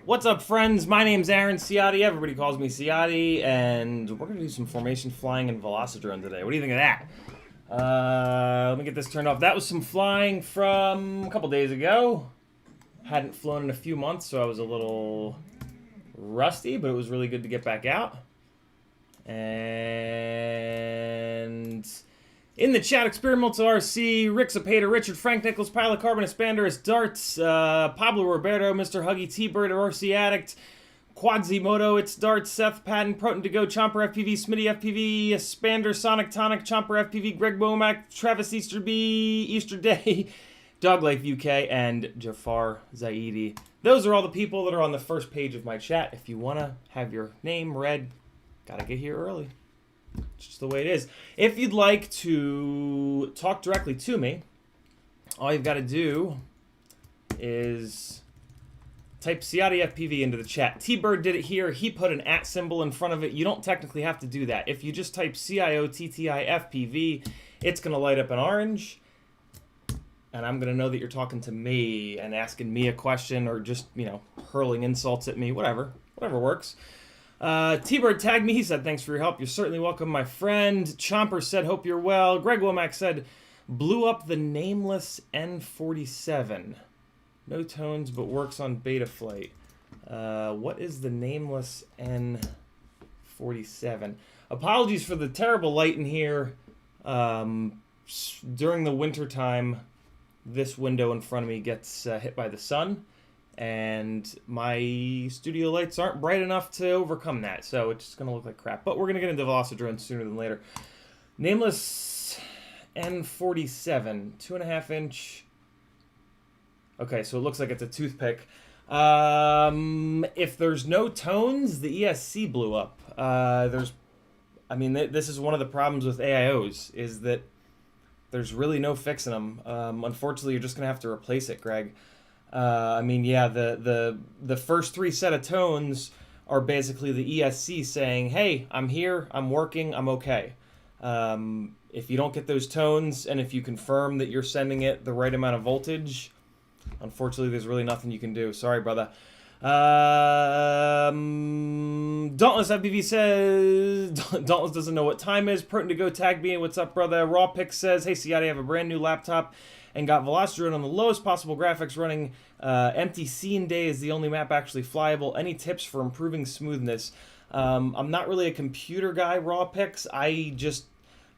What's up, friends? My name's Aaron Ciotti. Everybody calls me Ciotti, and we're going to do some formation flying in Velocidrone today. What do you think of that? Let me get this turned off. That was some flying from a couple days ago. Hadn't flown in a few months, so I was a little rusty, but it was really good to get back out. And in the chat, Experimental RC, Rick Zapata, Richard, Frank Nichols, Pilot Carbon, Expanderus, Darts, Pablo Roberto, Mr. Huggy, T-Bird, RC Addict, Quadzimoto, It's Darts, Seth Patton, Proton to Go, Chomper FPV, Smitty FPV, Expander, Sonic Tonic, Chomper FPV, Greg Womack, Travis Easterby, Easter Day, Doglife UK, and Jafar Zaidi. Those are all the people that are on the first page of my chat. If you want to have your name read, gotta get here early. It's just the way it is. If you'd like to talk directly to me, all you've got to do is type CiottiFPV into the chat. T-Bird did it here. He put an @ symbol in front of it. You don't technically have to do that. If you just type CiottiFPV, it's going to light up in orange. And I'm going to know that you're talking to me and asking me a question or just, you know, hurling insults at me. Whatever works. T-Bird tagged me. He said, thanks for your help. You're certainly welcome, my friend. Chomper said, hope you're well. Greg Womack said, blew up the nameless N47. No tones, but works on beta flight. What is the nameless N47? Apologies for the terrible light in here. During the winter time, this window in front of me gets hit by the sun, and my studio lights aren't bright enough to overcome that, so it's just going to look like crap. But we're going to get into Velocidrone sooner than later. Nameless N47, 2.5 inch. Okay, so it looks like it's a toothpick. If there's no tones, the ESC blew up. This is one of the problems with AIOs, is that there's really no fixing them. Unfortunately, you're just going to have to replace it, Greg. The first 3 set of tones are basically the ESC saying, hey, I'm here, I'm working, I'm okay. If you don't get those tones, and if you confirm that you're sending it the right amount of voltage, unfortunately, there's really nothing you can do. Sorry, brother. Dauntless FPV says, Dauntless doesn't know what time is. Pertin to go tag me. What's up, brother? Raw Pick says, hey, Ciotti, I have a brand new laptop and got Velocidrone on the lowest possible graphics running. Empty scene day is the only map actually flyable. Any tips for improving smoothness? I'm not really a computer guy, Raw Picks. I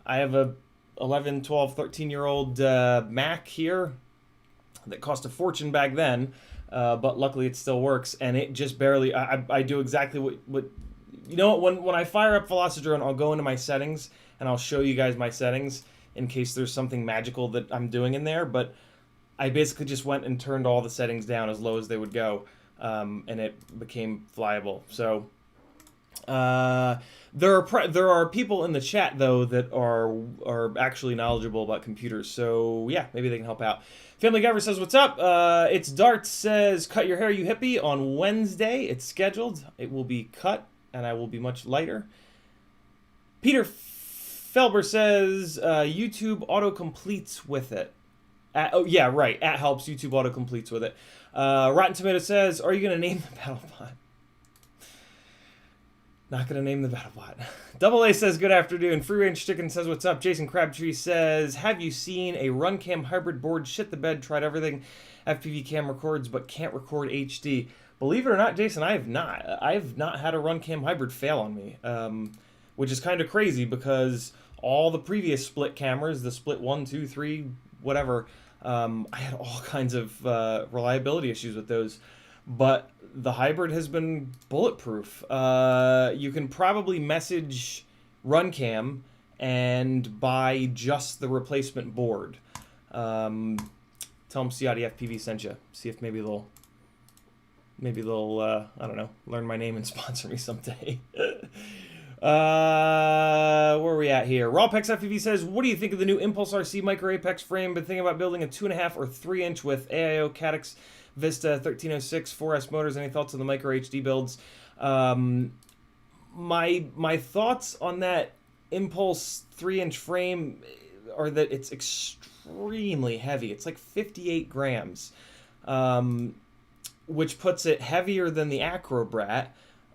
have a 11, 12, 13-year-old Mac here that cost a fortune back then, but luckily it still works, and it just barely, I do exactly what you know, when I fire up Velocidrone, I'll go into my settings, and I'll show you guys my settings, in case there's something magical that I'm doing in there, but I basically just went and turned all the settings down as low as they would go, and it became flyable. So there are people in the chat though that are actually knowledgeable about computers, so yeah, maybe they can help out. Family Giver says, what's up? It's Dart says, cut your hair, you hippie, on Wednesday. It's scheduled. It will be cut, and I will be much lighter. Peter Felber says, YouTube auto-completes with it. Oh, yeah, right. At helps, YouTube auto-completes with it. Rotten Tomato says, are you going to name the BattleBot? Not going to name the BattleBot. Double A says, good afternoon. Free Range Chicken says, what's up? Jason Crabtree says, have you seen a RunCam hybrid board? Shit the bed, tried everything. FPV cam records, but can't record HD. Believe it or not, Jason, I have not. I've not had a RunCam hybrid fail on me, which is kind of crazy because all the previous split cameras, the split 1, 2, 3, whatever, I had all kinds of reliability issues with those. But the hybrid has been bulletproof. You can probably message RunCam and buy just the replacement board. Tell them CiottiFPV sent you. See if maybe they'll I don't know, learn my name and sponsor me someday. Where are we at here? Rawpex FPV says, what do you think of the new Impulse RC Micro Apex frame? Been thinking about building a 2.5 or 3 inch with AIO Caddx Vista 1306 4S motors. Any thoughts on the Micro HD builds? My thoughts on that Impulse 3-inch frame are that it's extremely heavy. It's like 58 grams, which puts it heavier than the Acrobrat,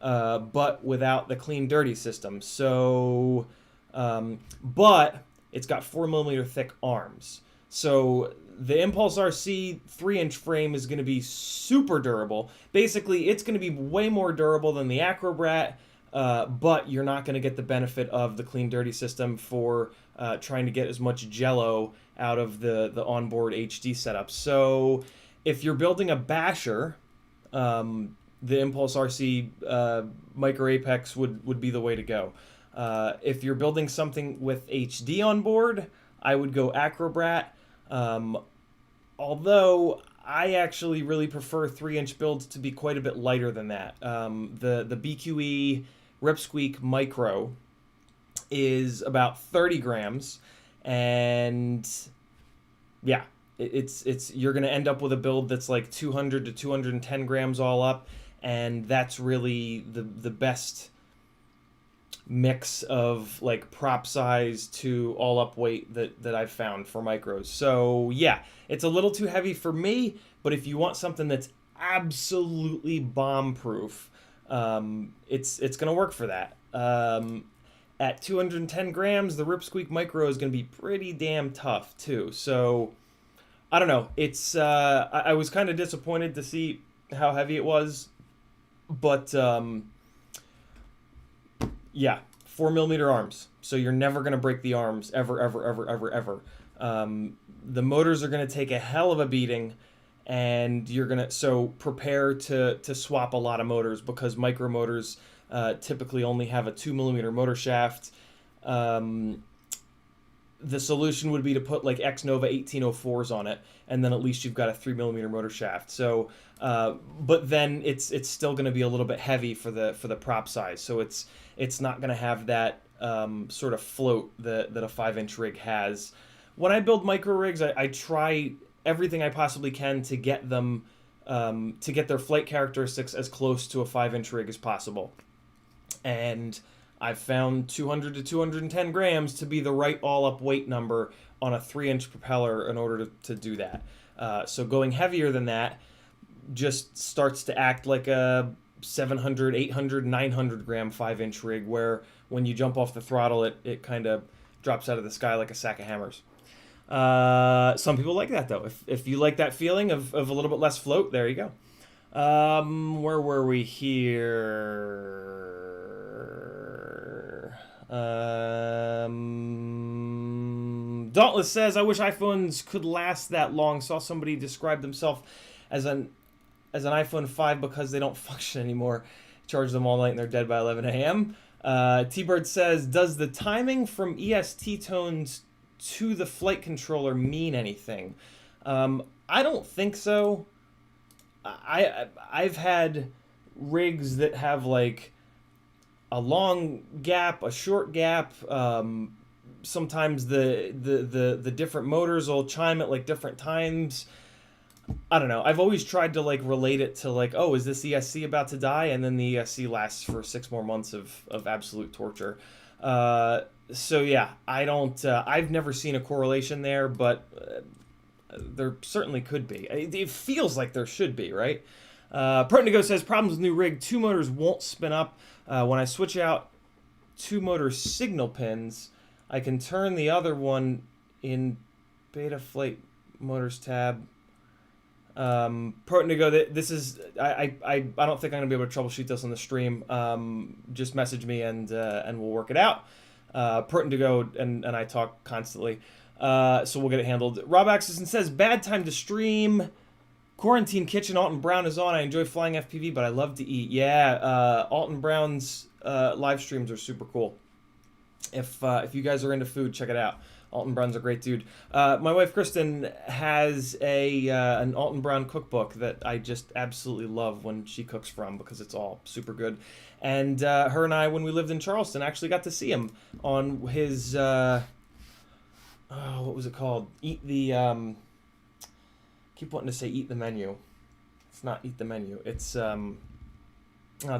but without the clean dirty system. So, but it's got 4mm thick arms. So the Impulse RC 3-inch frame is going to be super durable. Basically, it's going to be way more durable than the Acrobrat, but you're not going to get the benefit of the clean dirty system for trying to get as much jello out of the onboard HD setup. So if you're building a basher, the Impulse RC Micro Apex would be the way to go. If you're building something with HD on board, I would go Acrobrat. Although I actually really prefer 3-inch builds to be quite a bit lighter than that. The BQE Ripsqueak Micro is about 30 grams, and yeah, it's you're going to end up with a build that's like 200 to 210 grams all up, and that's really the best mix of like prop size to all up weight that I've found for micros. So yeah, it's a little too heavy for me, but if you want something that's absolutely bomb proof, it's gonna work for that. at 210 grams, the Ripsqueak Micro is going to be pretty damn tough too. So I don't know. It's I was kind of disappointed to see how heavy it was, but yeah, 4mm arms. So you're never going to break the arms ever, ever, ever, ever, ever. The motors are going to take a hell of a beating, and you're gonna prepare to swap a lot of motors, because micro motors typically only have a 2mm motor shaft. The solution would be to put like X-Nova 1804s on it, and then at least you've got a 3mm motor shaft. So, but then it's still going to be a little bit heavy for the prop size. So it's not going to have that sort of float that a 5-inch rig has. When I build micro rigs, I try everything I possibly can to get them to get their flight characteristics as close to a 5-inch rig as possible. And I've found 200 to 210 grams to be the right all-up weight number on a 3-inch propeller in order to do that. So going heavier than that just starts to act like a 700, 800, 900 gram 5-inch rig, where when you jump off the throttle, it kind of drops out of the sky like a sack of hammers. Some people like that, though. If you like that feeling of a little bit less float, there you go. Where were we here? Dauntless says, I wish iPhones could last that long. Saw somebody describe themselves as an iPhone 5 because they don't function anymore. Charge them all night and they're dead by 11 a.m. T-Bird says, does the timing from EST tones to the flight controller mean anything? I don't think so. I've had rigs that have like a long gap, a short gap. Sometimes the different motors will chime at like different times. I don't know. I've always tried to like relate it to like, oh, is this ESC about to die? And then the ESC lasts for 6 more months of absolute torture. So yeah, I don't. I've never seen a correlation there, but there certainly could be. It feels like there should be, right? Pertinigo says, problems with new rig. 2 motors won't spin up. When I switch out 2 motor signal pins, I can turn the other one in Beta Flight Motors tab. Pertinigo, this is I don't think I'm gonna be able to troubleshoot this on the stream. Just message me and we'll work it out. Pertinigo and I talk constantly, so we'll get it handled. Rob Axelson says, bad time to stream. Quarantine Kitchen, Alton Brown is on. I enjoy flying FPV, but I love to eat. Yeah, Alton Brown's live streams are super cool. If you guys are into food, check it out. Alton Brown's a great dude. My wife Kristen has an Alton Brown cookbook that I just absolutely love when she cooks from, because it's all super good. And her and I, when we lived in Charleston, actually got to see him on his what was it called? Keep wanting to say Eat the Menu. It's not Eat the Menu. It's oh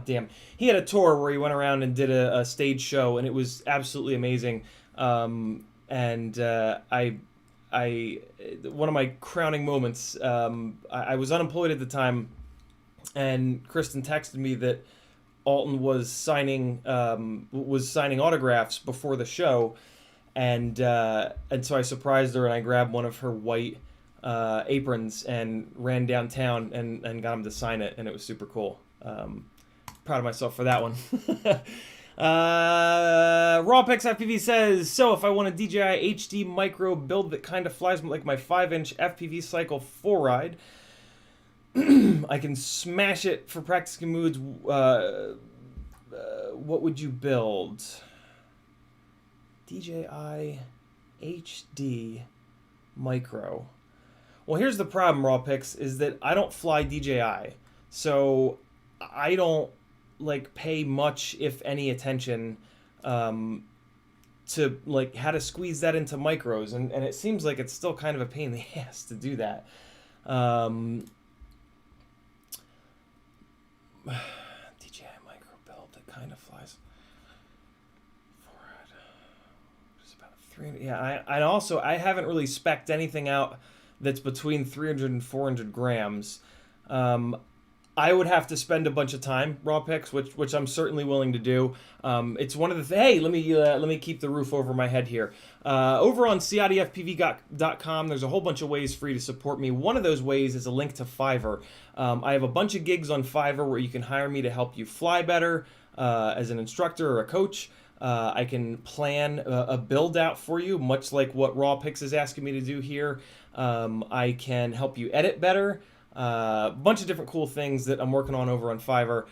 damn. He had a tour where he went around and did a stage show, and it was absolutely amazing. And one of my crowning moments, I was unemployed at the time, and Kristen texted me that Alton was signing autographs before the show, and so I surprised her and I grabbed one of her white aprons and ran downtown and got him to sign it, and it was super cool. Proud of myself for that one. Rawpix FPV says, so if I want a DJI HD micro build that kind of flies like my 5-inch FPV Cycle 4 ride, I can smash it for practicing moods. What would you build? DJI HD micro. Well, here's the problem, Rawpix, is that I don't fly DJI, so I don't like pay much, if any, attention to like how to squeeze that into micros, and it seems like it's still kind of a pain in the ass to do that. DJI micro build that kind of flies forward. Just about 300. Yeah, I haven't really spec'd anything out that's between 300 and 400 grams. I would have to spend a bunch of time raw picks, which I'm certainly willing to do. It's one of the hey, let me keep the roof over my head here. Over on CiottiFPV.com, there's a whole bunch of ways for you to support me. One of those ways is a link to Fiverr. I have a bunch of gigs on Fiverr where you can hire me to help you fly better as an instructor or a coach. I can plan a build out for you, much like what Raw Picks is asking me to do here. I can help you edit better. A bunch of different cool things that I'm working on over on Fiverr.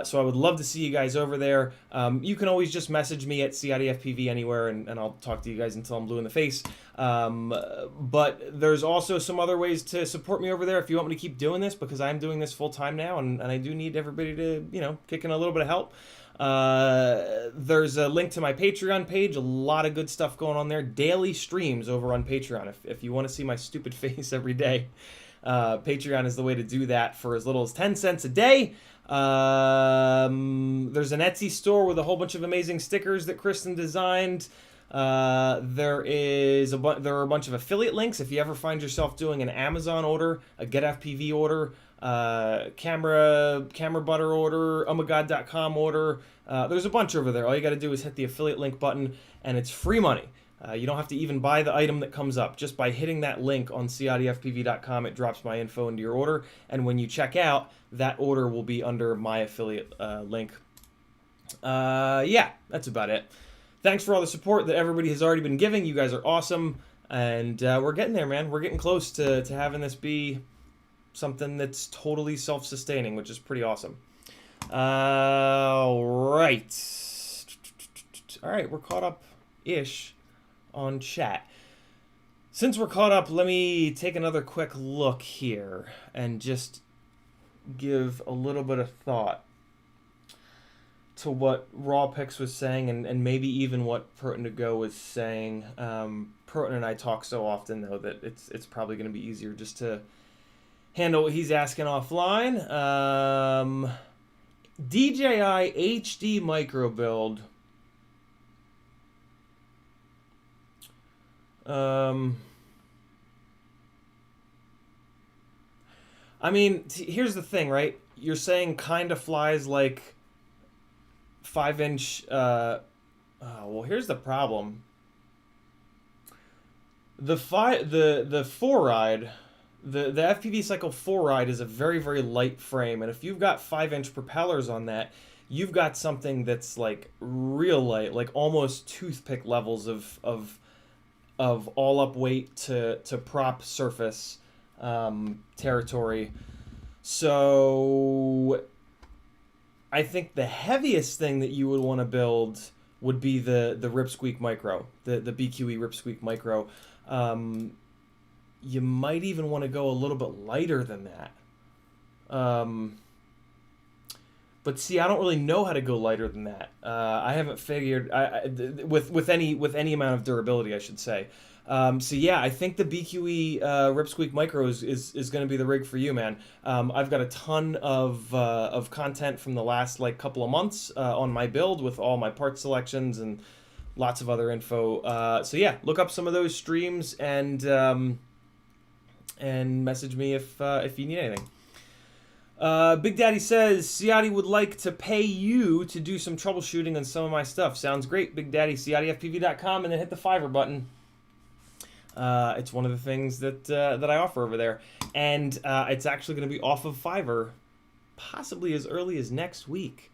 So I would love to see you guys over there. You can always just message me at CiottiFPV anywhere, and I'll talk to you guys until I'm blue in the face. But there's also some other ways to support me over there if you want me to keep doing this, because I'm doing this full time now, and I do need everybody to, kick in a little bit of help. There's a link to my Patreon page. A lot of good stuff going on there. Daily streams over on Patreon if you want to see my stupid face every day. Patreon is the way to do that for as little as 10 cents a day. There's an Etsy store with a whole bunch of amazing stickers that Kristen designed. There are a bunch of affiliate links. If you ever find yourself doing an Amazon order, a GetFPV order, camera butter order, ohmygod.com order, there's a bunch over there. All you got to do is hit the affiliate link button, and it's free money. You don't have to even buy the item that comes up. Just by hitting that link on CiottiFPV.com, it drops my info into your order. And when you check out, that order will be under my affiliate link. Yeah, that's about it. Thanks for all the support that everybody has already been giving. You guys are awesome. And we're getting there, man. We're getting close to having this be something that's totally self-sustaining, which is pretty awesome. All right. All right, we're caught up-ish on chat. Since we're caught up, let me take another quick look here and just give a little bit of thought to what Raw Picks was saying, and maybe even what Proton to Go was saying. Proton and I talk so often, though, that it's probably going to be easier just to handle what he's asking offline. DJI HD micro build. I mean, here's the thing, right? You're saying kind of flies like 5-inch. Well, here's the problem. The 4-ride, the FPV Cycle 4-ride is a very, very light frame, and if you've got 5-inch propellers on that, you've got something that's like real light, like almost toothpick levels of all up weight to prop surface territory. So I think the heaviest thing that you would want to build would be the Ripsqueak Micro, the BQE Ripsqueak Micro. You might even want to go a little bit lighter than that. But see, I don't really know how to go lighter than that. I haven't figured with any amount of durability, I should say. So yeah, I think the BQE Ripsqueak Micro is going to be the rig for you, man. I've got a ton of content from the last couple of months on my build with all my part selections and lots of other info. So yeah, look up some of those streams and message me if you need anything. Big Daddy says, Ciotti would like to pay you to do some troubleshooting on some of my stuff. Sounds great, Big Daddy. CiottiFPV.com, and then hit the Fiverr button. It's one of the things that I offer over there. And it's actually going to be off of Fiverr possibly as early as next week.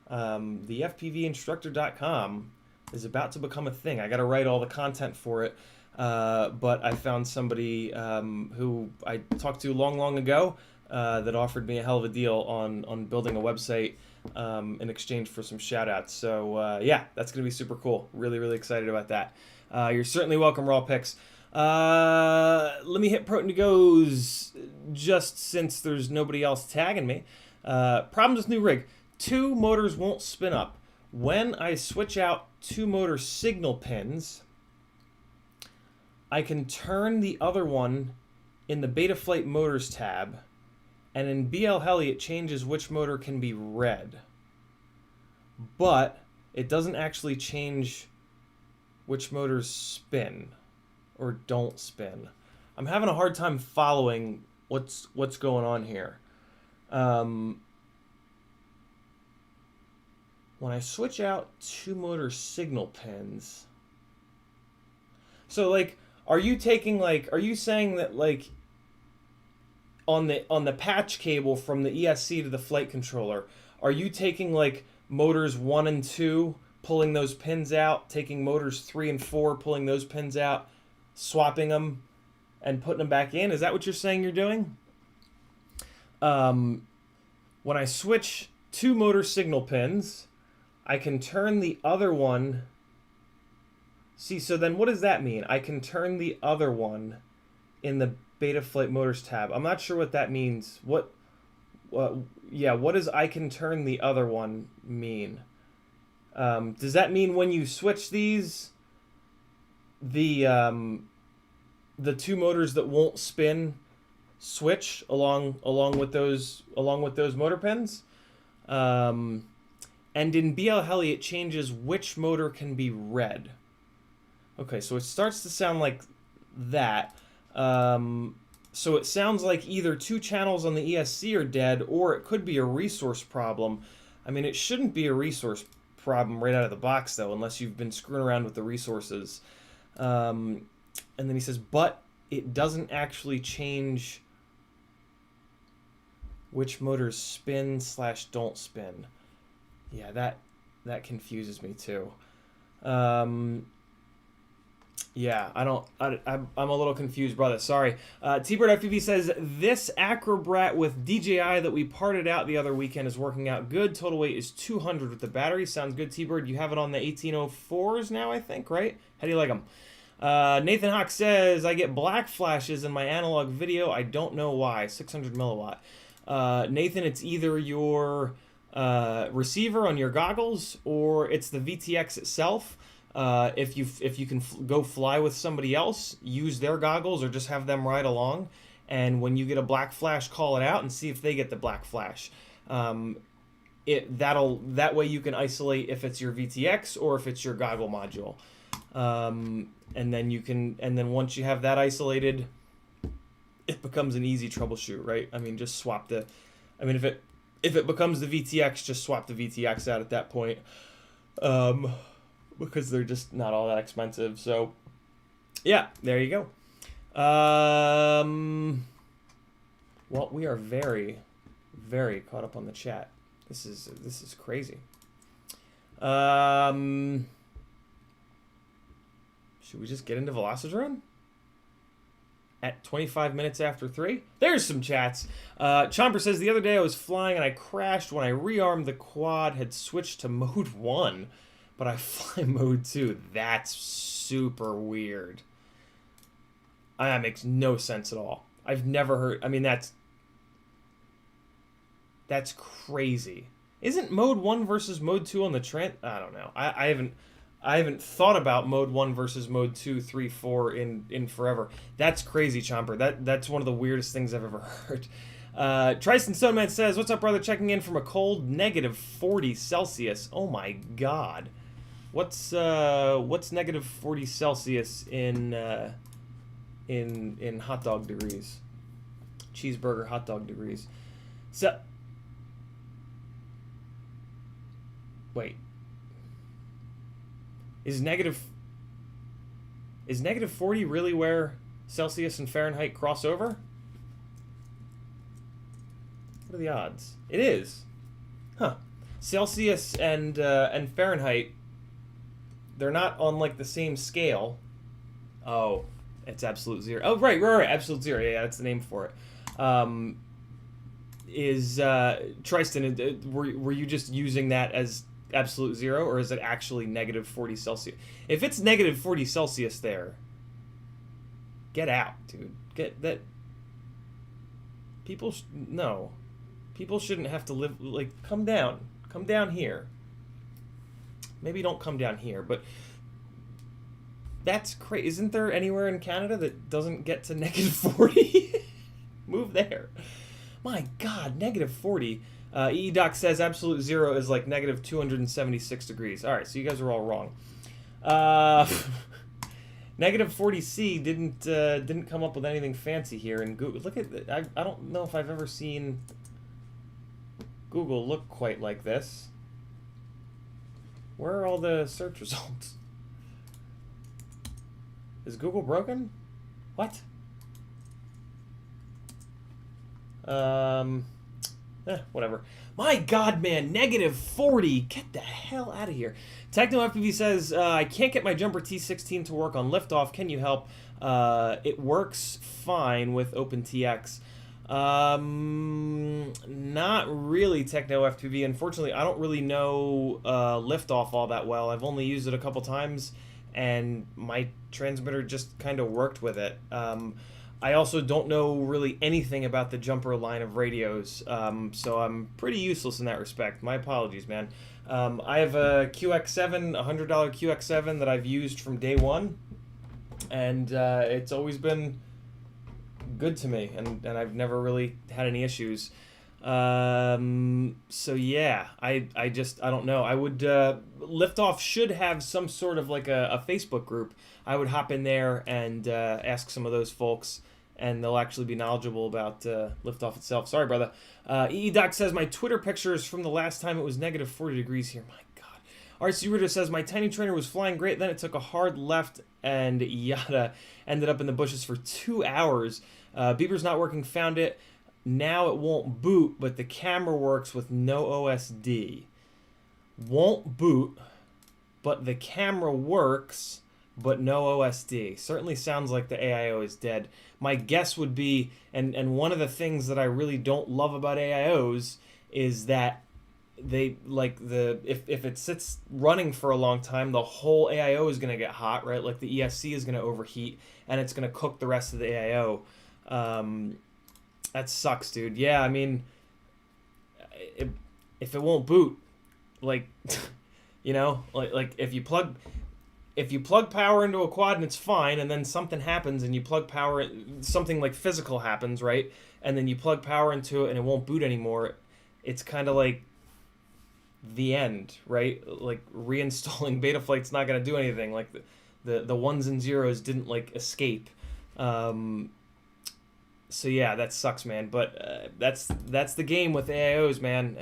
The FPVinstructor.com is about to become a thing. I got to write all the content for it. But I found somebody who I talked to long ago that offered me a hell of a deal on building a website in exchange for some shout-outs. So, yeah, that's going to be super cool. Really excited about that. You're certainly welcome, Raw Picks. Let me hit Proton to Go's just since there's nobody else tagging me. Problems with new rig. 2 motors won't spin up. When I switch out 2 motor signal pins, I can turn the other one in the Betaflight Motors tab, and in BL Heli it changes which motor can be read. But it doesn't actually change which motors spin or don't spin. I'm having a hard time following what's going on here. when I switch out 2 motor signal pins, so like, are you saying that like on the patch cable from the ESC to the flight controller, are you taking like motors 1 and 2, pulling those pins out, taking motors 3 and 4, pulling those pins out, swapping them, and putting them back in? Is that what you're saying you're doing? When I switch 2 motor signal pins, I can turn the other one. See, so then what does that mean? I can turn the other one in the Beta Flight Motors tab. I'm not sure what that means. What does I can turn the other one mean? Does that mean when you switch these, the 2 motors that won't spin switch along with those motor pins? And in BL Heli, it changes which motor can be read. Okay, so it starts to sound like that. So it sounds like either 2 channels on the ESC are dead, or it could be a resource problem. I mean, it shouldn't be a resource problem right out of the box, though, unless you've been screwing around with the resources. And then he says, but it doesn't actually change which motors spin / don't spin. Yeah, that confuses me too. Yeah, I'm a little confused, brother. Sorry. T-Bird FPV says, this Acrobrat with DJI that we parted out the other weekend is working out good. Total weight is 200 with the battery. Sounds good, T-Bird. You have it on the 1804s now, I think, right? How do you like them? Nathan Hawk says, I get black flashes in my analog video. I don't know why. 600 milliwatt. Nathan, it's either your receiver on your goggles or it's the VTX itself. If you can go fly with somebody else, use their goggles or just have them ride along. And when you get a black flash, call it out and see if they get the black flash. That way you can isolate if it's your VTX or if it's your goggle module. And then once you have that isolated, it becomes an easy troubleshoot, right? I mean, just swap if it becomes the VTX, just swap the VTX out at that point. Because they're just not all that expensive. So, yeah, there you go. Well, we are very, very caught up on the chat. This is crazy. Should we just get into Velocidrone? At 25 minutes after 3? There's some chats. Chomper says, the other day I was flying and I crashed when I rearmed the quad, had switched to mode 1. But I fly mode 2. That's super weird. That makes no sense at all. I've never heard... I mean, that's crazy. Isn't mode 1 versus mode 2 on the Trent? I don't know. I haven't thought about mode 1 versus mode 2, 3, 4 in forever. That's crazy, Chomper. That's one of the weirdest things I've ever heard. Tristan Stoneman says, what's up, brother? Checking in from a cold -40 Celsius. Oh my god. What's negative 40 Celsius in hot dog degrees? Cheeseburger hot dog degrees. So, wait. Is negative 40 really where Celsius and Fahrenheit cross over? What are the odds? It is. Huh. Celsius and Fahrenheit, they're not on like the same scale. Oh, it's absolute zero. Oh, right, absolute zero. Yeah, that's the name for it. Tristan, were you just using that as absolute zero, or is it actually negative 40 Celsius? If it's negative 40 Celsius there, get out, dude. Get that. People shouldn't have to live, like, come down here. Maybe don't come down here, but that's crazy. Isn't there anywhere in Canada that doesn't get to negative 40? Move there. My god, negative 40. EDoc says absolute zero is like negative 276 degrees. All right, so you guys are all wrong. Negative 40C didn't come up with anything fancy here in Google. Look at I don't know if I've ever seen Google look quite like this. Where are all the search results? Is Google broken? What? Whatever. My God, man, -40. Get the hell out of here. TechnoFPV says, I can't get my jumper T16 to work on liftoff. Can you help? It works fine with OpenTX. Not really, TechnoFPV. Unfortunately, I don't really know liftoff all that well. I've only used it a couple times, and my transmitter just kind of worked with it. I also don't know really anything about the jumper line of radios, so I'm pretty useless in that respect. My apologies, man. I have a QX7, a $100 QX7 that I've used from day one, and it's always been good to me, and I've never really had any issues. So yeah, I don't know. I would, Liftoff should have some sort of like a Facebook group. I would hop in there and ask some of those folks, and they'll actually be knowledgeable about Liftoff itself. Sorry, brother. EEDoc says, my Twitter picture is from the last time it was -40 degrees here. My God. RC Ritter says, my tiny trainer was flying great, then it took a hard left and yada. Ended up in the bushes for 2 hours. Beeper's not working, found it. Now it won't boot, but the camera works with no OSD. Won't boot, but the camera works, but no OSD. Certainly sounds like the AIO is dead. My guess would be, and one of the things that I really don't love about AIOs is that they, like, if it sits running for a long time, the whole AIO is going to get hot, right? Like the ESC is going to overheat, and it's going to cook the rest of the AIO. That sucks, dude. Yeah, I mean, if it won't boot, like, you know, like if you plug power into a quad and it's fine, and then something happens and you plug power, something like physical happens, right? And then you plug power into it and it won't boot anymore. It's kind of like the end, right? Like reinstalling Betaflight's not going to do anything. Like the ones and zeros didn't like escape. So yeah, that sucks, man. But that's the game with AIOs, man.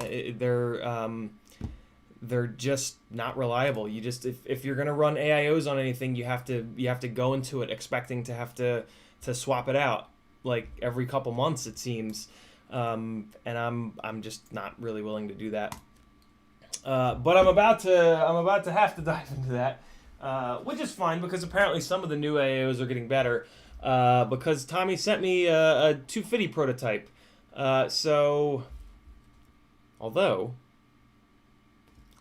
They're just not reliable. You just if you're gonna run AIOs on anything, you have to go into it expecting to have to swap it out like every couple months, it seems. And I'm just not really willing to do that. But I'm about to have to dive into that, which is fine because apparently some of the new AIOs are getting better. Because Tommy sent me a 250 prototype. So, although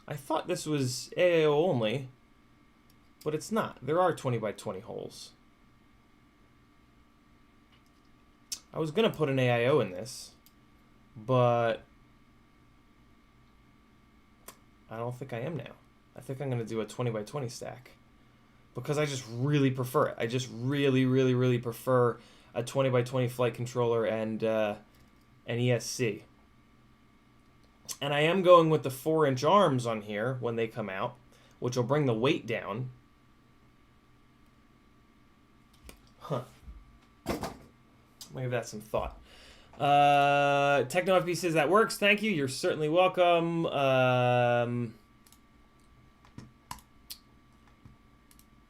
I thought this was AIO only, but it's not. There are 20 by 20 holes. I was gonna put an AIO in this, but I don't think I am now. I think I'm gonna do a 20 by 20 stack. Because I just really prefer it. I just really, really, really prefer a 20 by 20 flight controller and an ESC. And I am going with the 4-inch arms on here when they come out, which will bring the weight down. Huh. Maybe that's some thought. TechnoFB says that works. Thank you. You're certainly welcome.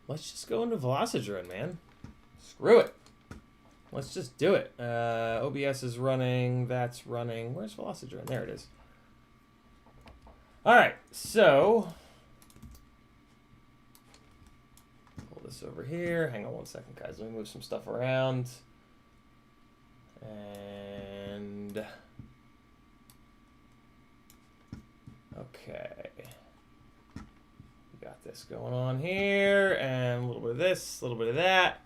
Let's just go into Velocidrone, man. Screw it. Let's just do it. OBS is running. That's running. Where's Velocidrone? There it is. All right. So, pull this over here. Hang on one second, guys. Let me move some stuff around. And, okay. Got this going on here, and a little bit of this, a little bit of that.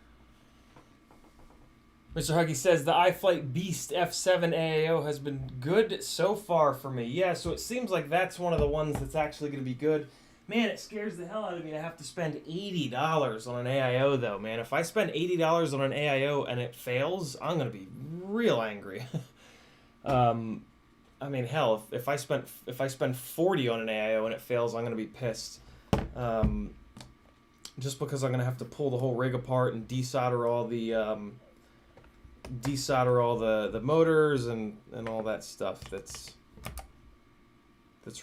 Mr. Huggy says, the iFlight Beast F7 AAO has been good so far for me. Yeah, so it seems like that's one of the ones that's actually going to be good. Man, it scares the hell out of me to have to spend $80 on an AIO, though, man. If I spend $80 on an AIO and it fails, I'm going to be real angry. I mean, hell, if I spend $40 on an AIO and it fails, I'm going to be pissed. Just because I'm going to have to pull the whole rig apart and desolder all the motors and all that stuff that's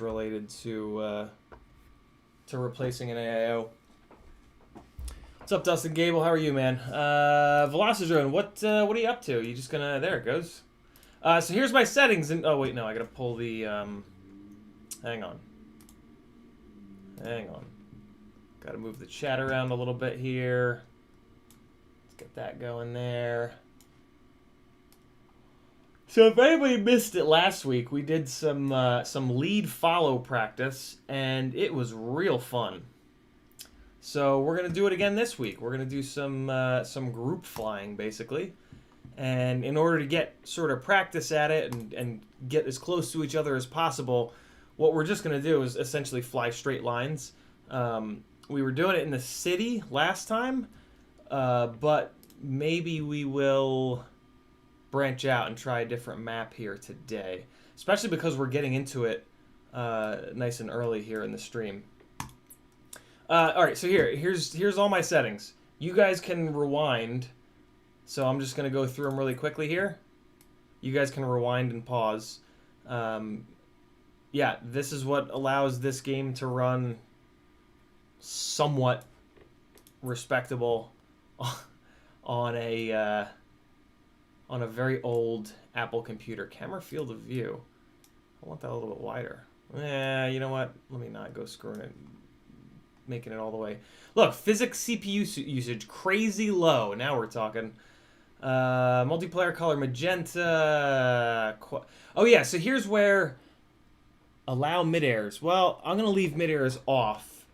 related to to replacing an AIO. What's up, Dustin Gable? How are you, man? Velocidrone, what are you up to? You just gonna... There it goes. So here's my settings. And oh, wait, no. I gotta pull the... Hang on. Hang on. Gotta move the chat around a little bit here. Let's get that going there. So if anybody missed it last week, we did some lead follow practice, and it was real fun. So we're gonna do it again this week. We're gonna do some group flying basically, and in order to get sort of practice at it and get as close to each other as possible, what we're just gonna do is essentially fly straight lines. We were doing it in the city last time, but maybe we will branch out and try a different map here today, especially because we're getting into it nice and early here in the stream. All right, so here's all my settings. You guys can rewind, so I'm just gonna go through them really quickly here. You guys can rewind and pause. Yeah, this is what allows this game to run somewhat respectable on a very old Apple computer. Camera field of view. I want that a little bit wider. You know what? Let me not go screwing it, making it all the way. Look, physics CPU usage crazy low. Now we're talking. Multiplayer color magenta. Oh yeah, so here's where allow mid-airs. Well, I'm gonna leave mid-airs off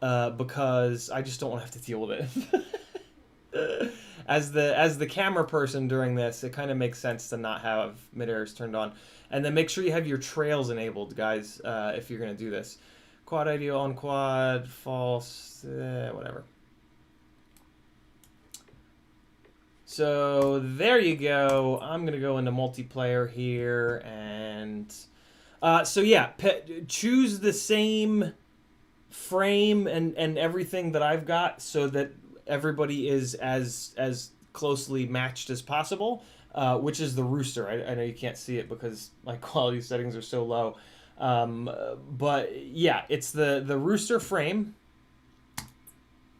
because I just don't want to have to deal with it. As the camera person during this, it kind of makes sense to not have mid-airs turned on. And then make sure you have your trails enabled, guys, if you're going to do this. Quad IDO on quad, false, whatever. So there you go. I'm going to go into multiplayer here. And so yeah, choose the same frame and everything that I've got so that everybody is as closely matched as possible, which is the rooster. I know you can't see it because my quality settings are so low, but yeah, it's the rooster frame.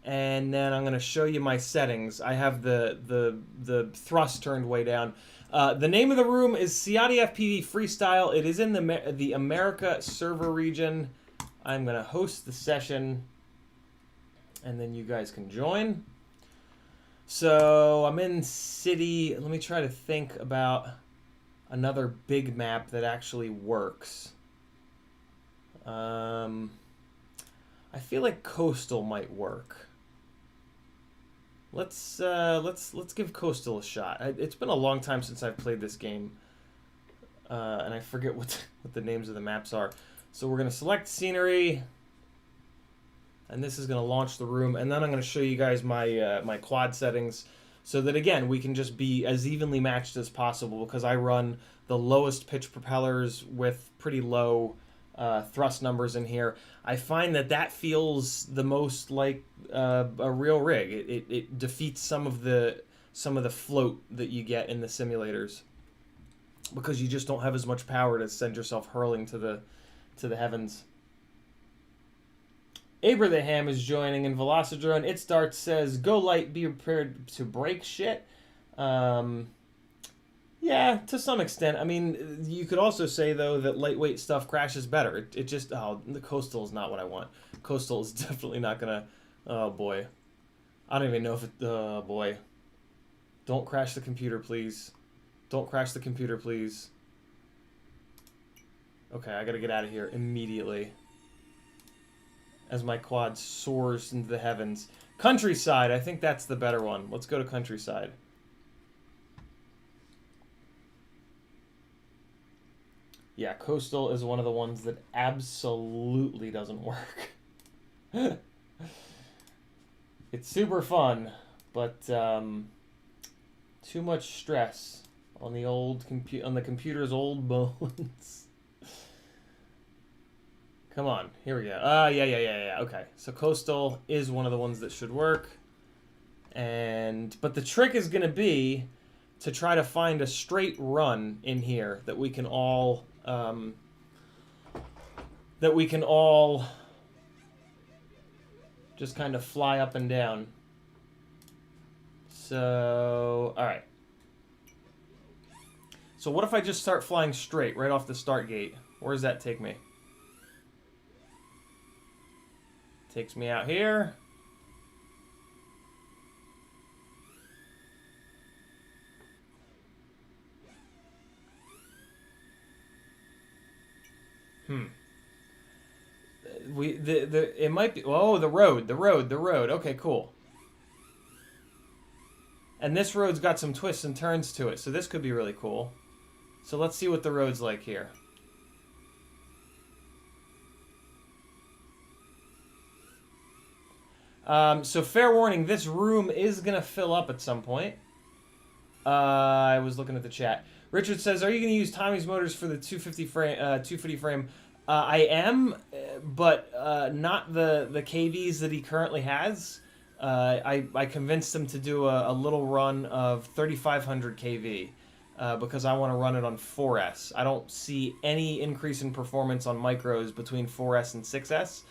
And then I'm going to show you my settings. I have the thrust turned way down. The name of the room is CiottiFPV Freestyle. It is in the America server region. I'm going to host the session, and then you guys can join. So I'm in city. Let me try to think about another big map that actually works. I feel like coastal might work. Let's give coastal a shot. It's been a long time since I've played this game, and I forget what the names of the maps are. So we're gonna select scenery, and this is gonna launch the room, and then I'm gonna show you guys my my quad settings, so that again we can just be as evenly matched as possible, because I run the lowest pitch propellers with pretty low thrust numbers in here. I find that feels the most like a real rig. It defeats some of the float that you get in the simulators, because you just don't have as much power to send yourself hurling to the heavens. Abraham is joining in Velocidrone. It starts says, "Go light, be prepared to break shit." Yeah, to some extent. I mean, you could also say though that lightweight stuff crashes better. It just the coastal is not what I want. Coastal is definitely not gonna. Oh boy, I don't even know if it. Oh boy, don't crash the computer, please. Don't crash the computer, please. Okay, I gotta get out of here immediately as my quad soars into the heavens. Countryside, I think that's the better one. Let's go to countryside. Yeah, coastal is one of the ones that absolutely doesn't work. It's super fun, but too much stress on the old computer's old bones. Come on, here we go. Yeah. Okay, so coastal is one of the ones that should work, but the trick is going to be to try to find a straight run in here that we can all just kind of fly up and down. So, all right. So what if I just start flying straight right off the start gate? Where does that take me? Takes me out here. It might be, oh, the road. Okay, cool. And this road's got some twists and turns to it, so this could be really cool. So let's see what the road's like here. So fair warning, this room is going to fill up at some point. I was looking at the chat. Richard says, are you going to use Tommy's motors for the 250 frame? I am, but not the KVs that he currently has. I convinced him to do a little run of 3500 KV because I want to run it on 4S. I don't see any increase in performance on micros between 4S and 6S.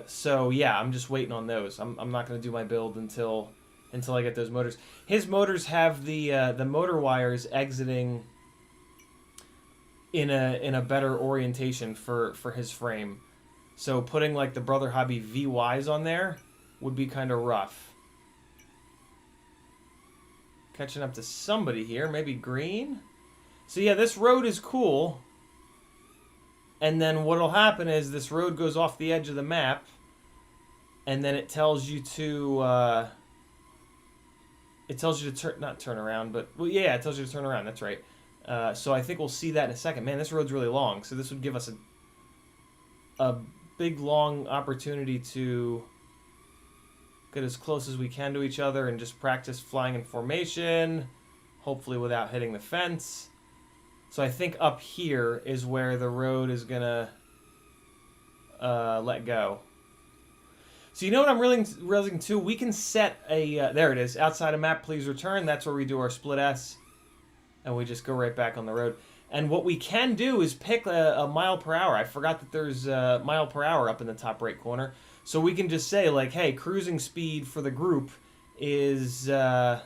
So yeah, I'm just waiting on those. I'm not going to do my build until I get those motors. His motors have the motor wires exiting in a better orientation for his frame. So putting like the Brother Hobby VYs on there would be kind of rough. Catching up to somebody here, maybe green. So yeah, this road is cool. And then what'll happen is this road goes off the edge of the map, and then it tells you to not turn around, but well, yeah, it tells you to turn around. That's right. So I think we'll see that in a second. Man, this road's really long, so this would give us a big long opportunity to get as close as we can to each other and just practice flying in formation, hopefully without hitting the fence. So I think up here is where the road is gonna let go. So you know what I'm realizing too? We can set a there it is, outside of map, please return. That's where we do our split S, and we just go right back on the road. And what we can do is pick a mile per hour. I forgot that there's a mile per hour up in the top right corner. So we can just say like, hey, cruising speed for the group is, I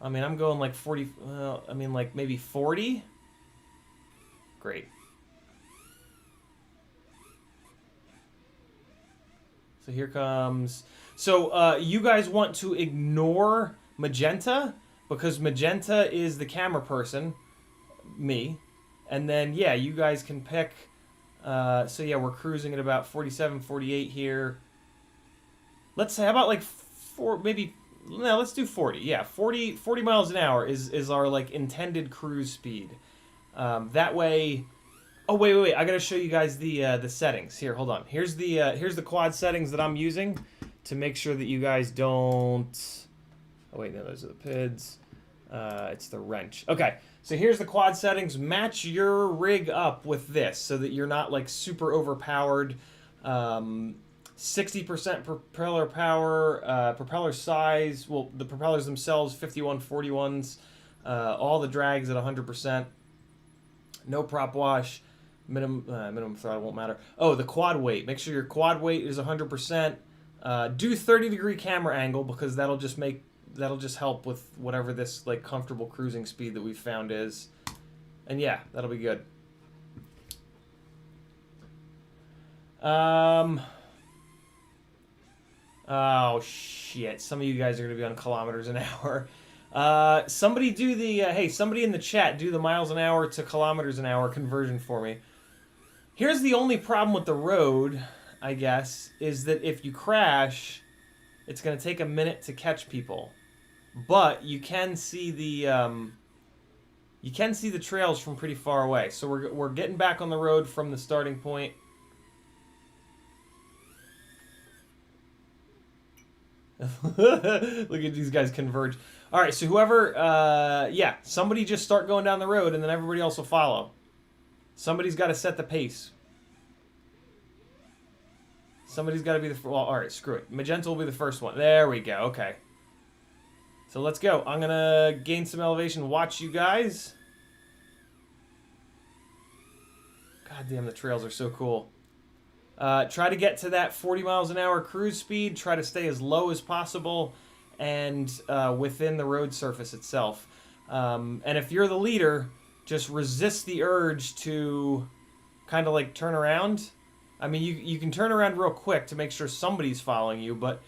mean, I'm going like 40, I mean like maybe 40. Great. So here comes, so you guys want to ignore magenta because magenta is the camera person, me, and then yeah, you guys can pick. So yeah, we're cruising at about 47, 48 here. Let's say, how about like let's do 40. Yeah, 40 miles an hour is our like intended cruise speed. That way, oh wait, I gotta show you guys the settings. Here, hold on. Here's the quad settings that I'm using to make sure that you guys don't. Oh wait, no, those are the PIDs. It's the wrench. Okay, so here's the quad settings. Match your rig up with this so that you're not like super overpowered. 60% propeller power, propeller size. Well, the propellers themselves, 5141s. All the drags at 100%. No prop wash. Minimum throttle won't matter. Oh, the quad weight. Make sure your quad weight is 100%. Do 30-degree camera angle because that'll just help with whatever this like comfortable cruising speed that we've found is. And yeah, that'll be good. Oh shit, some of you guys are gonna be on kilometers an hour. Somebody do the hey, somebody in the chat do the miles an hour to kilometers an hour conversion for me. Here's the only problem with the road, I guess, is that if you crash, it's gonna take a minute to catch people. But you can see the trails from pretty far away. So we're getting back on the road from the starting point. Look at these guys converge. All right, so whoever, yeah, somebody just start going down the road, and then everybody else will follow. Somebody's got to set the pace. Somebody's got to be the. Well, all right, screw it. Magenta will be the first one. There we go. Okay. So let's go. I'm going to gain some elevation. Watch you guys. God damn, the trails are so cool. Try to get to that 40 miles an hour cruise speed. Try to stay as low as possible and within the road surface itself. And if you're the leader, just resist the urge to kind of like turn around. I mean, you can turn around real quick to make sure somebody's following you, but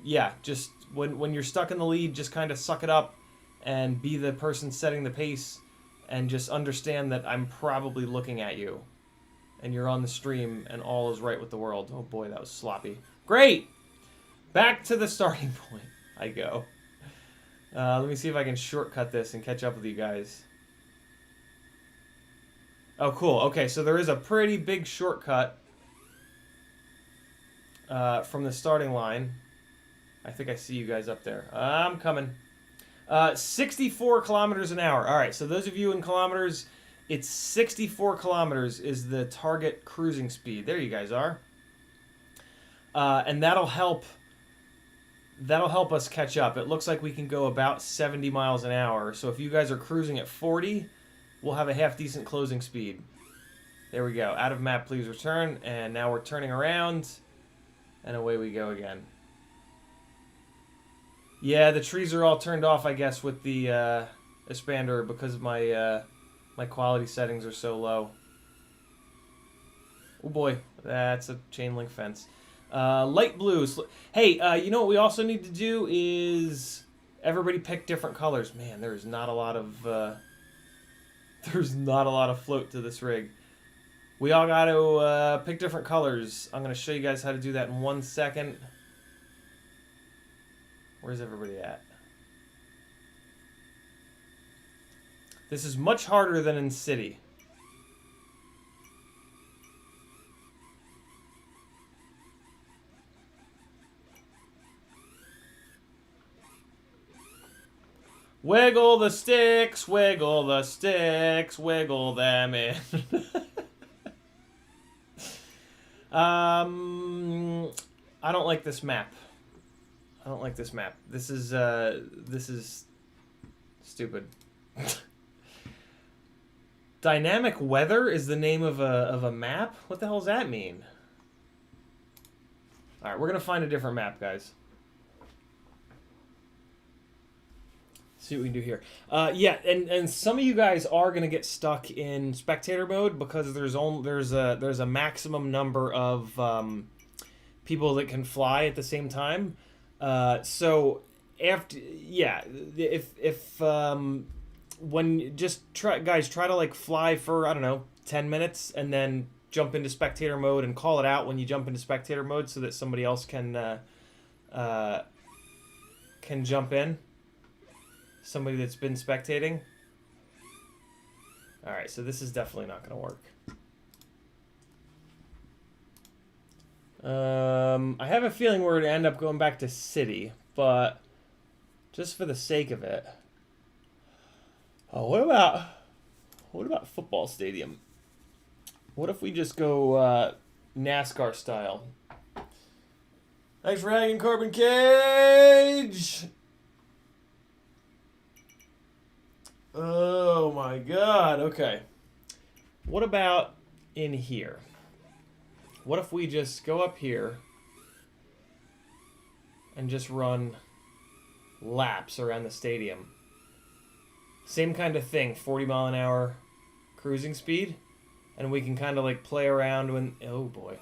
yeah, just when you're stuck in the lead, just kind of suck it up and be the person setting the pace, and just understand that I'm probably looking at you and you're on the stream and all is right with the world. Oh boy, that was sloppy. Great! Back to the starting point I go. Let me see if I can shortcut this and catch up with you guys. Oh, cool. Okay, so there is a pretty big shortcut from the starting line. I think I see you guys up there. I'm coming. 64 kilometers an hour. All right, so those of you in kilometers, it's 64 kilometers is the target cruising speed. There you guys are. And that'll help us catch up. It looks like we can go about 70 miles an hour. So if you guys are cruising at 40, we'll have a half-decent closing speed. There we go. Out of map, please return. And now we're turning around, and away we go again. Yeah, the trees are all turned off, I guess, with the expander because my my quality settings are so low. Oh boy, that's a chain link fence. Light blue. Hey, you know what we also need to do is everybody pick different colors. Man, there's not a lot of float to this rig. We all got to pick different colors. I'm going to show you guys how to do that in 1 second. Where's everybody at? This is much harder than in City. Wiggle the sticks, wiggle the sticks, wiggle them in. I don't like this map. I don't like this map. This is stupid. Dynamic weather is the name of a map? What the hell does that mean? All right, we're going to find a different map, guys. See what we can do here. Yeah, and some of you guys are going to get stuck in spectator mode because there's a maximum number of people that can fly at the same time. So after, yeah, if when just try to like fly for, I don't know, 10 minutes and then jump into spectator mode and call it out when you jump into spectator mode so that somebody else can jump in. Somebody that's been spectating. All right, so this is definitely not going to work. I have a feeling we're going to end up going back to City, but just for the sake of it. Oh, what about football stadium? What if we just go NASCAR style? Thanks for hanging, Corbin Cage. Oh my God. Okay. What about in here? What if we just go up here and just run laps around the stadium? Same kind of thing, 40 mile an hour cruising speed. And we can kind of like play around when, oh boy.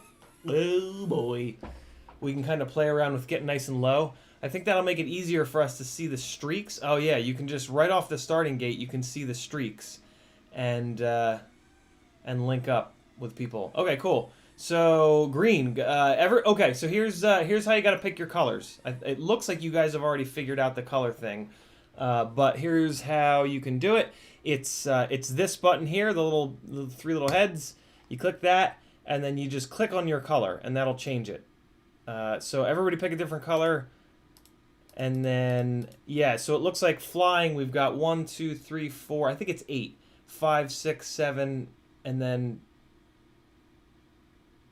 We can kind of play around with getting nice and low. I think that'll make it easier for us to see the streaks. Oh yeah, you can just, right off the starting gate, you can see the streaks and link up with people. Okay, cool. So green, okay. So here's how you got to pick your colors. It looks like you guys have already figured out the color thing, but here's how you can do it. It's this button here, the three little heads. You click that, and then you just click on your color, and that'll change it. So everybody pick a different color, and then yeah. So it looks like flying. We've got 1, 2, 3, 4. I think it's 8, 5, 6, 7, and then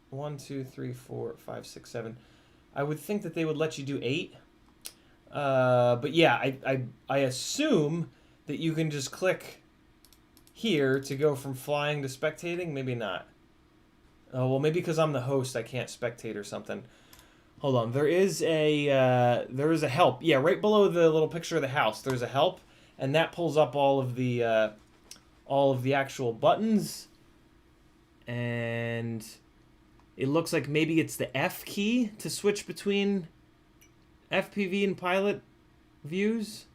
1, 2, 3, 4, 5, 6, 7. I would think that they would let you do 8. But yeah, I assume that you can just click here to go from flying to spectating. Maybe not. Oh, well, maybe because I'm the host, I can't spectate or something. Hold on. There is a help. Yeah, right below the little picture of the house, there's a help, and that pulls up all of the actual buttons. And it looks like maybe it's the F key to switch between FPV and pilot views.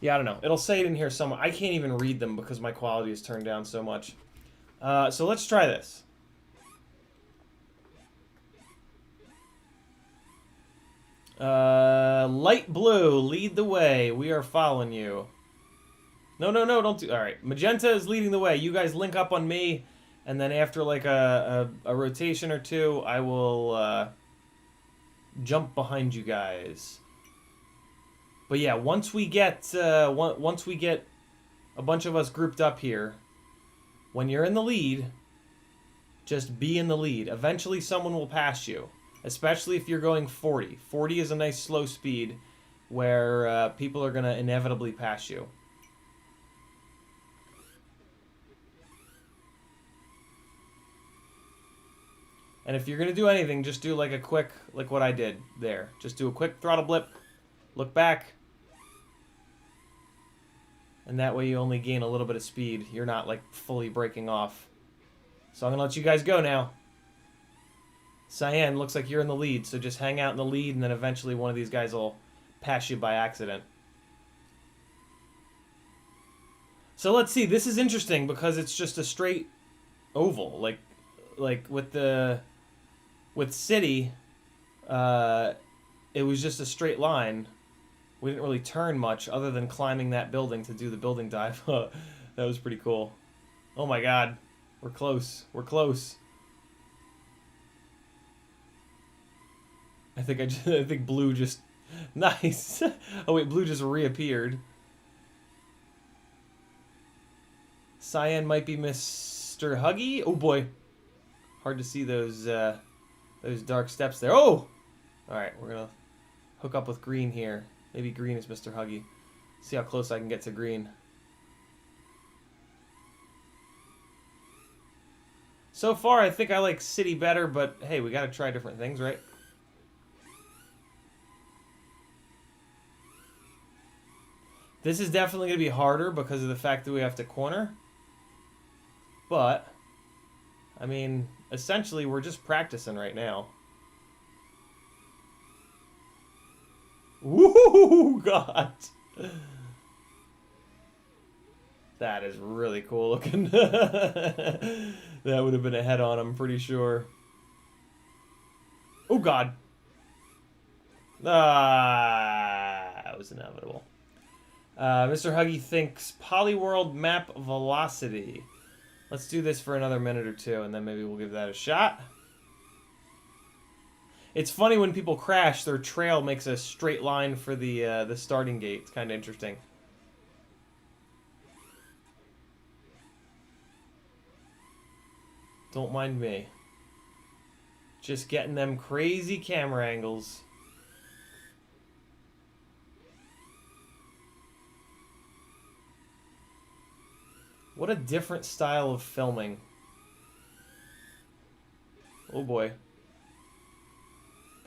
Yeah, I don't know. It'll say it in here somewhere. I can't even read them because my quality is turned down so much. So let's try this. Light blue, lead the way. We are following you. No, don't do... Alright, magenta is leading the way. You guys link up on me, and then after like a rotation or two, I will jump behind you guys. But yeah, once we get a bunch of us grouped up here, when you're in the lead, just be in the lead. Eventually someone will pass you, especially if you're going 40. 40 is a nice slow speed where people are going to inevitably pass you. And if you're going to do anything, just do like a quick, like what I did there. Just do a quick throttle blip, look back, and that way you only gain a little bit of speed. You're not like fully breaking off. So I'm going to let you guys go now. Cyan, looks like you're in the lead, so just hang out in the lead, and then eventually one of these guys will pass you by accident. So let's see. This is interesting because it's just a straight oval. Like with City, it was just a straight line. We didn't really turn much other than climbing that building to do the building dive. That was pretty cool. Oh my god. We're close. We're close. I think blue just... Nice. Oh wait, blue just reappeared. Cyan might be Mr. Huggy. Oh boy. Hard to see those dark steps there. Oh! Alright, we're gonna hook up with green here. Maybe green is Mr. Huggy. See how close I can get to green. So far, I think I like City better, but hey, we gotta try different things, right? This is definitely gonna be harder because of the fact that we have to corner. But, I mean, essentially, we're just practicing right now. Woo, God. That is really cool looking. That would have been a head-on, I'm pretty sure. Oh, God. That was inevitable. Mr. Huggy thinks Polyworld map velocity. Let's do this for another minute or two, and then maybe we'll give that a shot. It's funny when people crash, their trail makes a straight line for the starting gate. It's kind of interesting. Don't mind me. Just getting them crazy camera angles. What a different style of filming. Oh boy.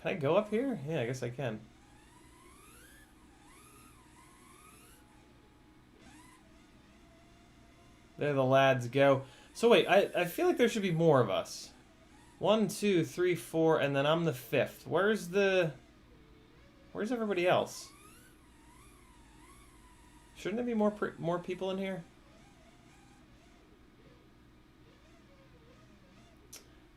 Can I go up here? Yeah, I guess I can. There the lads go. So wait, I feel like there should be more of us. 1, 2, 3, 4, and then I'm the 5th. Where's everybody else? Shouldn't there be more people in here?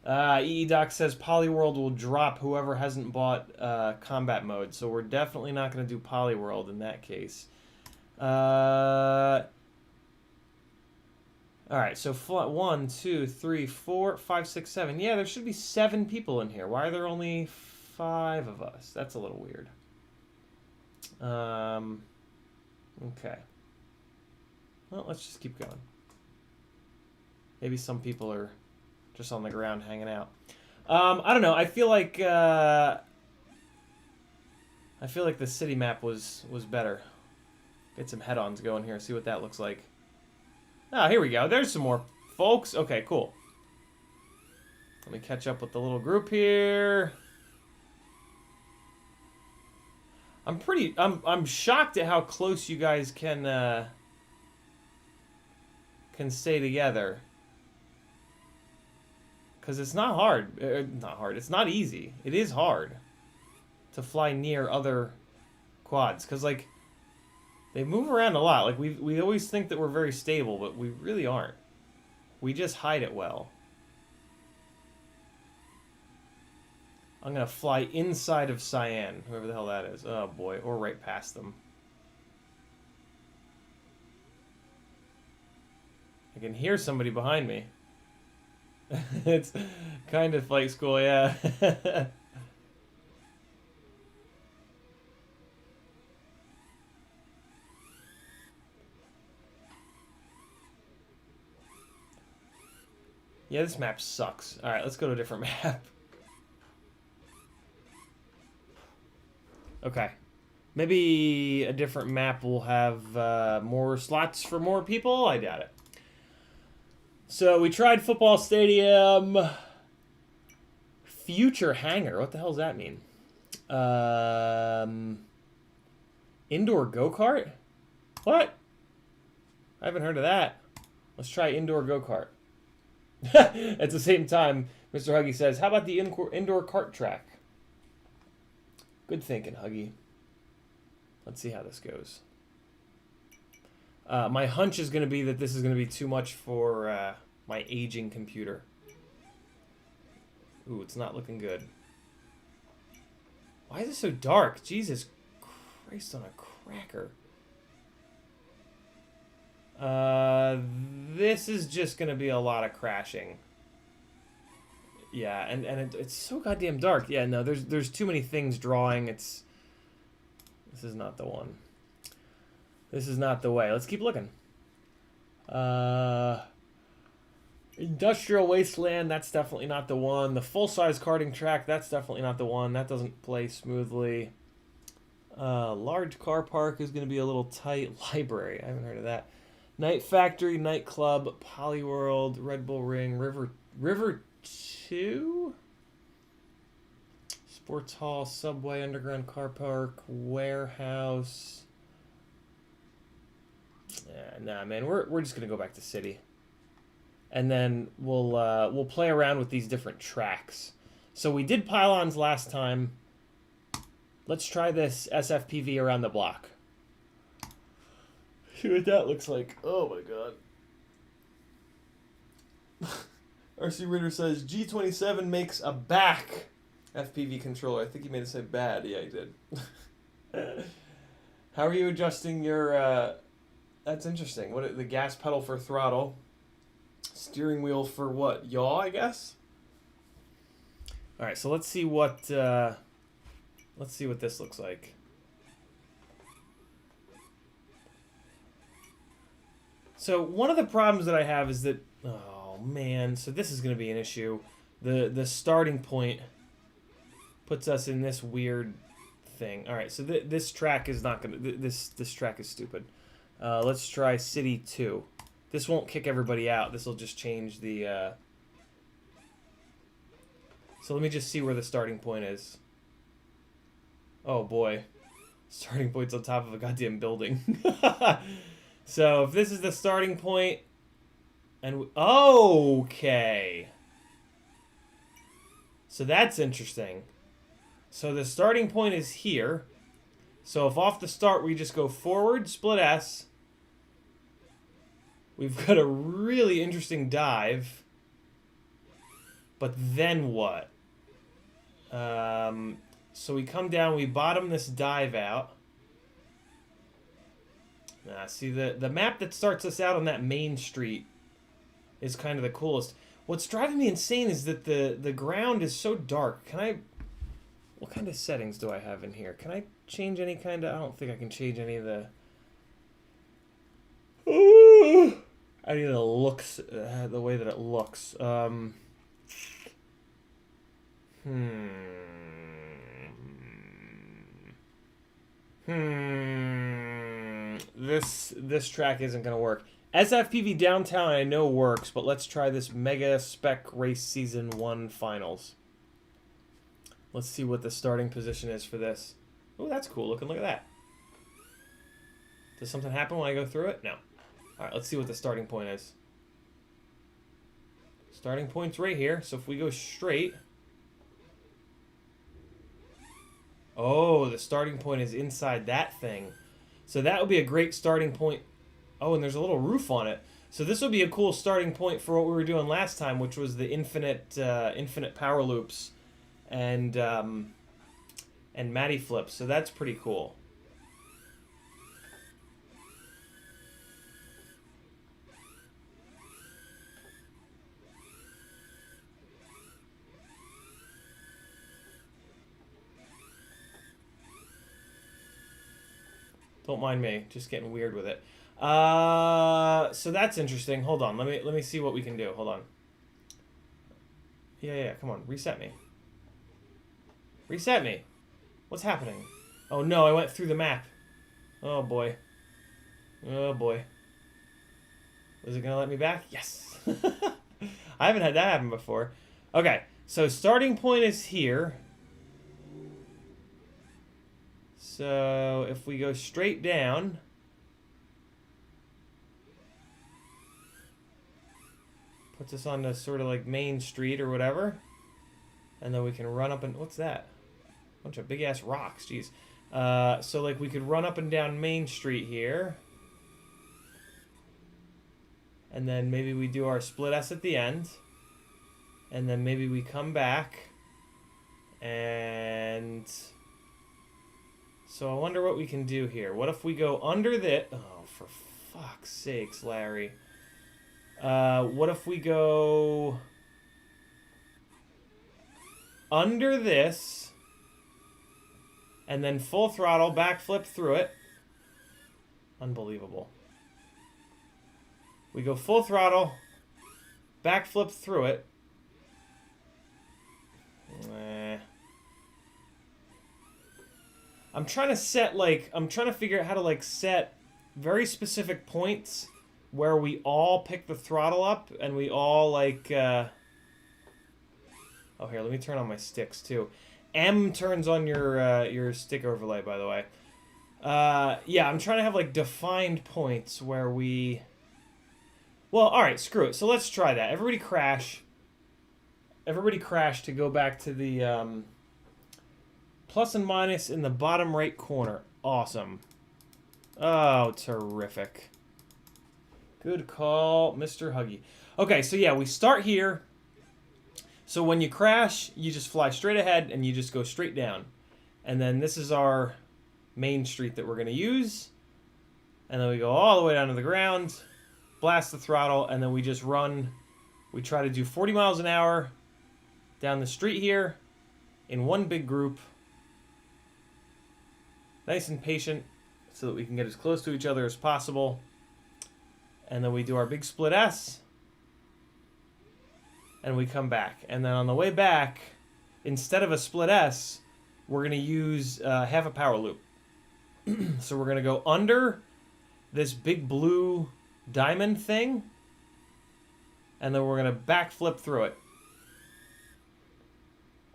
EEDoc says Polyworld will drop whoever hasn't bought combat mode, so we're definitely not going to do Polyworld in that case. Alright, so 1, 2, 3, 4, 5, 6, 7. Yeah, there should be 7 people in here. Why are there only 5 of us? That's a little weird. Okay. Well, let's just keep going. Maybe some people are just on the ground hanging out. I don't know. I feel like the city map was better. Get some head-ons going here. See what that looks like. Ah, here we go. There's some more folks. Okay, cool. Let me catch up with the little group here. I'm shocked at how close you guys can stay together. Because it's not hard. Not hard. It's not easy. It is hard to fly near other quads. Because, like, they move around a lot. Like, we always think that we're very stable, but we really aren't. We just hide it well. I'm going to fly inside of Cyan, whoever the hell that is. Oh, boy. Or right past them. I can hear somebody behind me. It's kind of flight school, yeah. Yeah, this map sucks. Alright, let's go to a different map. Okay. Maybe a different map will have more slots for more people? I doubt it. So we tried football stadium. Future hangar. What the hell does that mean? Indoor go-kart? What? I haven't heard of that. Let's try indoor go-kart. At the same time, Mr. Huggy says, how about the indoor kart track? Good thinking, Huggy. Let's see how this goes. My hunch is going to be that this is going to be too much for my aging computer. Ooh, it's not looking good. Why is it so dark? Jesus Christ on a cracker. This is just going to be a lot of crashing. Yeah, and it's so goddamn dark. Yeah, no, there's too many things drawing. This is not the one. This is not the way. Let's keep looking. Industrial Wasteland, that's definitely not the one. The full-size karting track, that's definitely not the one. That doesn't play smoothly. Large car park is going to be a little tight. Library, I haven't heard of that. Night Factory, Nightclub, Polyworld, Red Bull Ring, River 2? Sports Hall, Subway, Underground Car Park, Warehouse. Nah, man, we're just gonna go back to City, and then we'll play around with these different tracks. So we did pylons last time. Let's try this SFPV around the block. See what that looks like. Oh my god. RC Ritter says G27 makes a back FPV controller. I think he made it say bad. Yeah, he did. How are you adjusting your? That's interesting. What the gas pedal for throttle, steering wheel for what? Yaw, I guess. All right, so let's see what this looks like. So one of the problems that I have is that, oh man, so this is going to be an issue. The starting point puts us in this weird thing. All right, so this track is not going to. This track is stupid. Let's try City 2. This won't kick everybody out. This will just change the... So let me just see where the starting point is. Oh, boy. Starting point's on top of a goddamn building. So if this is the starting point... and okay. So that's interesting. So the starting point is here. So if off the start we just go forward, split S, we've got a really interesting dive. But then what? So we come down, we bottom this dive out. See, the map that starts us out on that main street is kind of the coolest. What's driving me insane is that the ground is so dark. Can I... What kind of settings do I have in here? Can I change any kind of... I don't think I can change any of the... I need the looks, the way that it looks. This track isn't going to work. SFPV Downtown I know works, but let's try this Mega Spec Race Season 1 Finals. Let's see what the starting position is for this. Oh, that's cool looking. Look at that. Does something happen when I go through it? No. All right, let's see what the starting point is. Starting point's right here, so if we go straight... Oh, the starting point is inside that thing. So that would be a great starting point. Oh, and there's a little roof on it. So this would be a cool starting point for what we were doing last time, which was the infinite power loops and Matty flips. So that's pretty cool. Don't mind me, just getting weird with it. So that's interesting. Hold on, let me see what we can do. Hold on. Yeah, come on, reset me. Reset me. What's happening? Oh no, I went through the map. Oh boy. Oh boy. Is it gonna let me back? Yes. I haven't had that happen before. Okay, so starting point is here. So if we go straight down, puts us on the sort of like Main Street or whatever, and then we can run up and what's that? Bunch of big ass rocks, jeez. So like we could run up and down Main Street here, and then maybe we do our split S at the end, and then maybe we come back and. So I wonder what we can do here. What if we go under this? Oh, for fuck's sakes, Larry. What if we go under this and then full throttle, backflip through it? Unbelievable. We go full throttle, backflip through it. I'm trying to set, like, I'm trying to figure out how to, like, set very specific points where we all pick the throttle up and we all, like, Oh, here, let me turn on my sticks, too. M turns on your stick overlay, by the way. Yeah, I'm trying to have, like, defined points where we... Well, alright, screw it. So let's try that. Everybody crash. Everybody crash to go back to the, plus and minus in the bottom right corner. Awesome. Oh, terrific. Good call, Mr. Huggy. Okay, so yeah, we start here. So when you crash, you just fly straight ahead and you just go straight down. And then this is our Main Street that we're going to use. And then we go all the way down to the ground, blast the throttle, and then we just run. We try to do 40 miles an hour down the street here in one big group. Nice and patient so that we can get as close to each other as possible. And then we do our big split S. And we come back. And then on the way back, instead of a split S, we're going to use half a power loop. So we're going to go under this big blue diamond thing. And then we're going to backflip through it.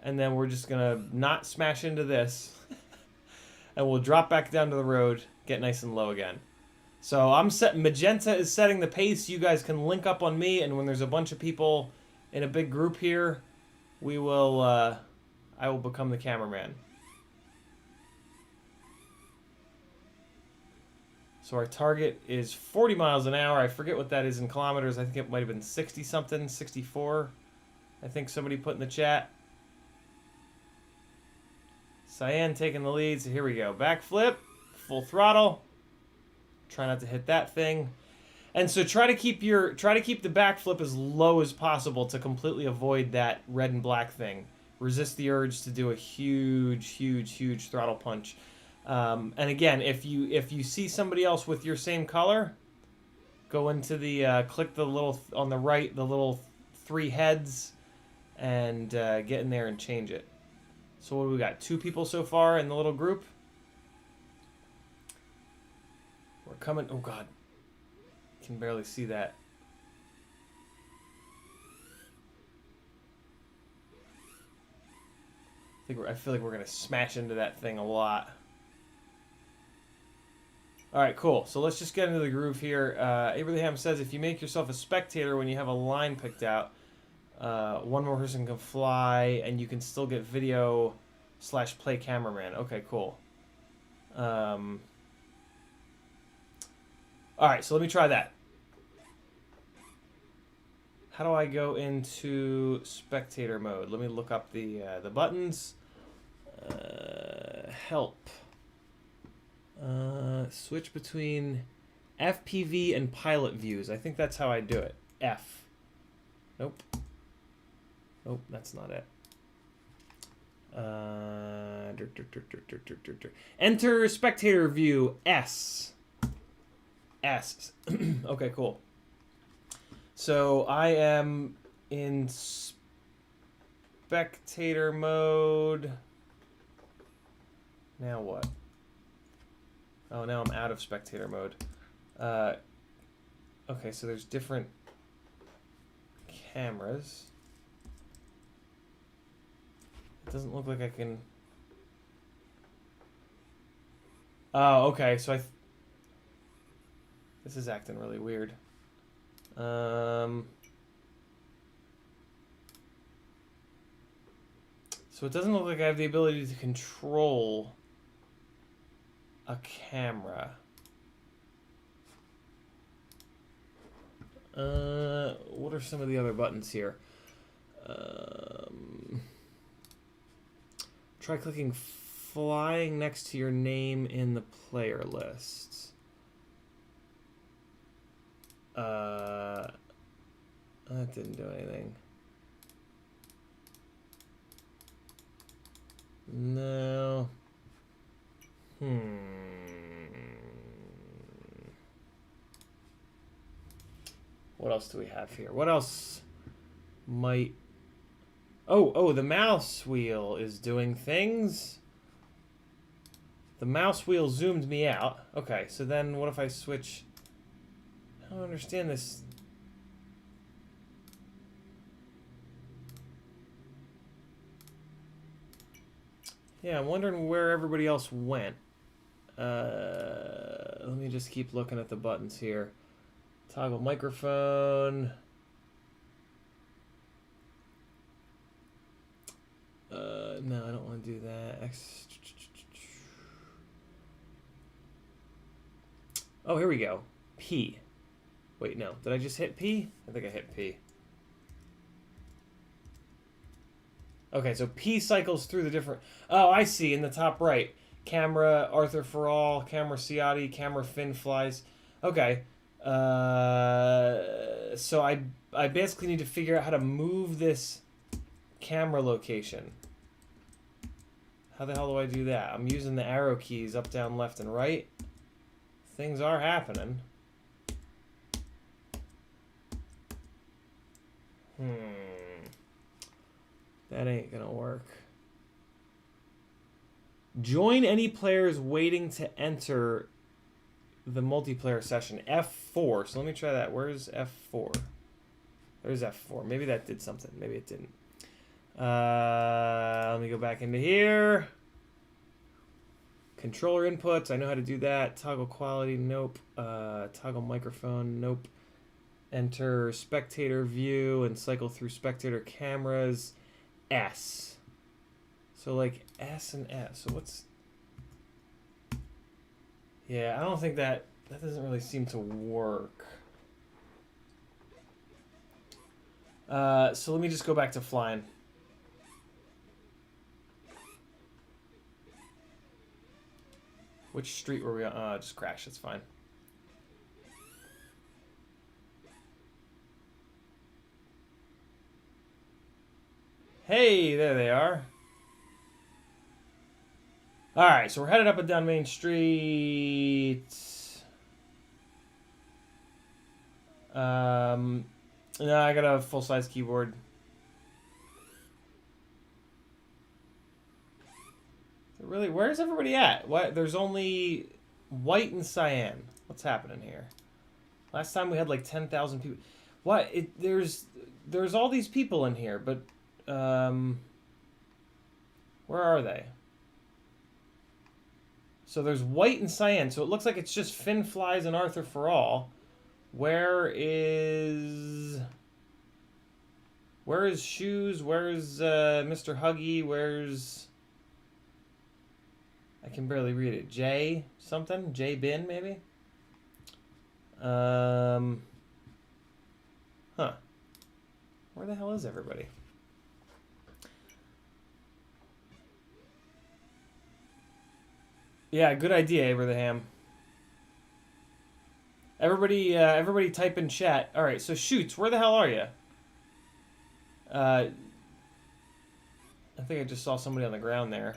And then we're just going to not smash into this. And we'll drop back down to the road, get nice and low again. So I'm set. Magenta is setting the pace. You guys can link up on me, and when there's a bunch of people in a big group here, we will. I will become the cameraman. So our target is 40 miles an hour. I forget what that is in kilometers. I think it might have been 60 something, 64. I think somebody put in the chat. Cyan taking the lead, so here we go. Backflip, full throttle. Try not to hit that thing. And so try to keep the backflip as low as possible to completely avoid that red and black thing. Resist the urge to do a huge throttle punch. And again, if you see somebody else with your same color, go into the click the little on the right, the little 3 heads, and get in there and change it. So what do we got? 2 people so far in the little group. We're coming. Oh God. Can barely see that. I feel like we're gonna smash into that thing a lot. All right, cool. So let's just get into the groove here. Abraham says if you make yourself a spectator when you have a line picked out, one more person can fly, and you can still get video / play cameraman. Okay, cool. All right, so let me try that. How do I go into spectator mode? Let me look up the buttons. Help. Switch between FPV and pilot views. I think that's how I do it. F. Nope. Nope, that's not it. Enter spectator view. S. S. Okay, cool. So I am in spectator mode. Now what? Oh, now I'm out of spectator mode. Okay, so there's different cameras. It doesn't look like I can... Oh, okay, so this is acting really weird. So it doesn't look like I have the ability to control a camera. What are some of the other buttons here? Try clicking flying next to your name in the player list. That didn't do anything. No. What else do we have here? What else might... Oh, the mouse wheel is doing things. The mouse wheel zoomed me out. Okay, so then what if I switch... I don't understand this. Yeah, I'm wondering where everybody else went. Let me just keep looking at the buttons here. Toggle microphone. No, I don't want to do that. Oh, here we go. P. Wait, no. Did I just hit P? I think I hit P. Okay, so P cycles through the different... Oh, I see. In the top right. Camera, Arthur for all, camera Ciotti, camera Finn flies. Okay. So I basically need to figure out how to move this camera location. How the hell do I do that? I'm using the arrow keys up, down, left, and right. Things are happening. That ain't gonna work. Join any players waiting to enter the multiplayer session. F4. So let me try that. Where's F4? There's F4. Maybe that did something. Maybe it didn't. Let me go back into here. Controller inputs. I know how to do that. Toggle quality. Nope. Toggle microphone. Nope. Enter spectator view and cycle through spectator cameras. S. So like S and S. So what's... Yeah, I don't think that doesn't really seem to work. So let me just go back to flying. Which street were we on? Just crash. It's fine. Hey, there they are. Alright, so we're headed up and down Main Street. No, I got a full-size keyboard. Really, where's everybody at? What? There's only white and cyan. What's happening here? Last time we had like 10,000 people. What? There's all these people in here, but where are they? So there's white and cyan, so it looks like it's just Finn Flies and Arthur for all. Where is Shoes? Where's Mr. Huggy? Where's... I can barely read it. J something? J Bin maybe? Huh. Where the hell is everybody? Yeah, good idea, Abraham. Everybody type in chat. All right, so Shoots, where the hell are you? I think I just saw somebody on the ground there.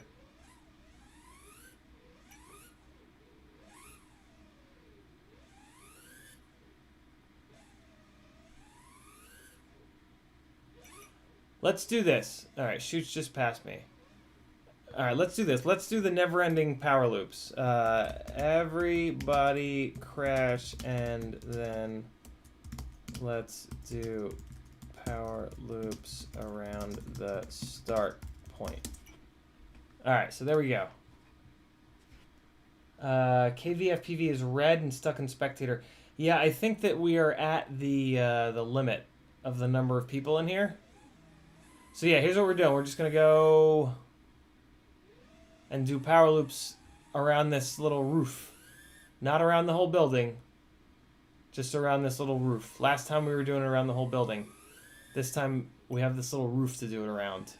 Let's do this. All right, Shoots just passed me. All right, let's do this. Let's do the never-ending power loops. Everybody crash, and then let's do power loops around the start point. All right, so there we go. KVFPV is red and stuck in spectator. Yeah, I think that we are at the limit of the number of people in here. So yeah, here's what we're doing. We're just gonna go and do power loops around this little roof. Not around the whole building, just around this little roof. Last time we were doing it around the whole building. This time we have this little roof to do it around.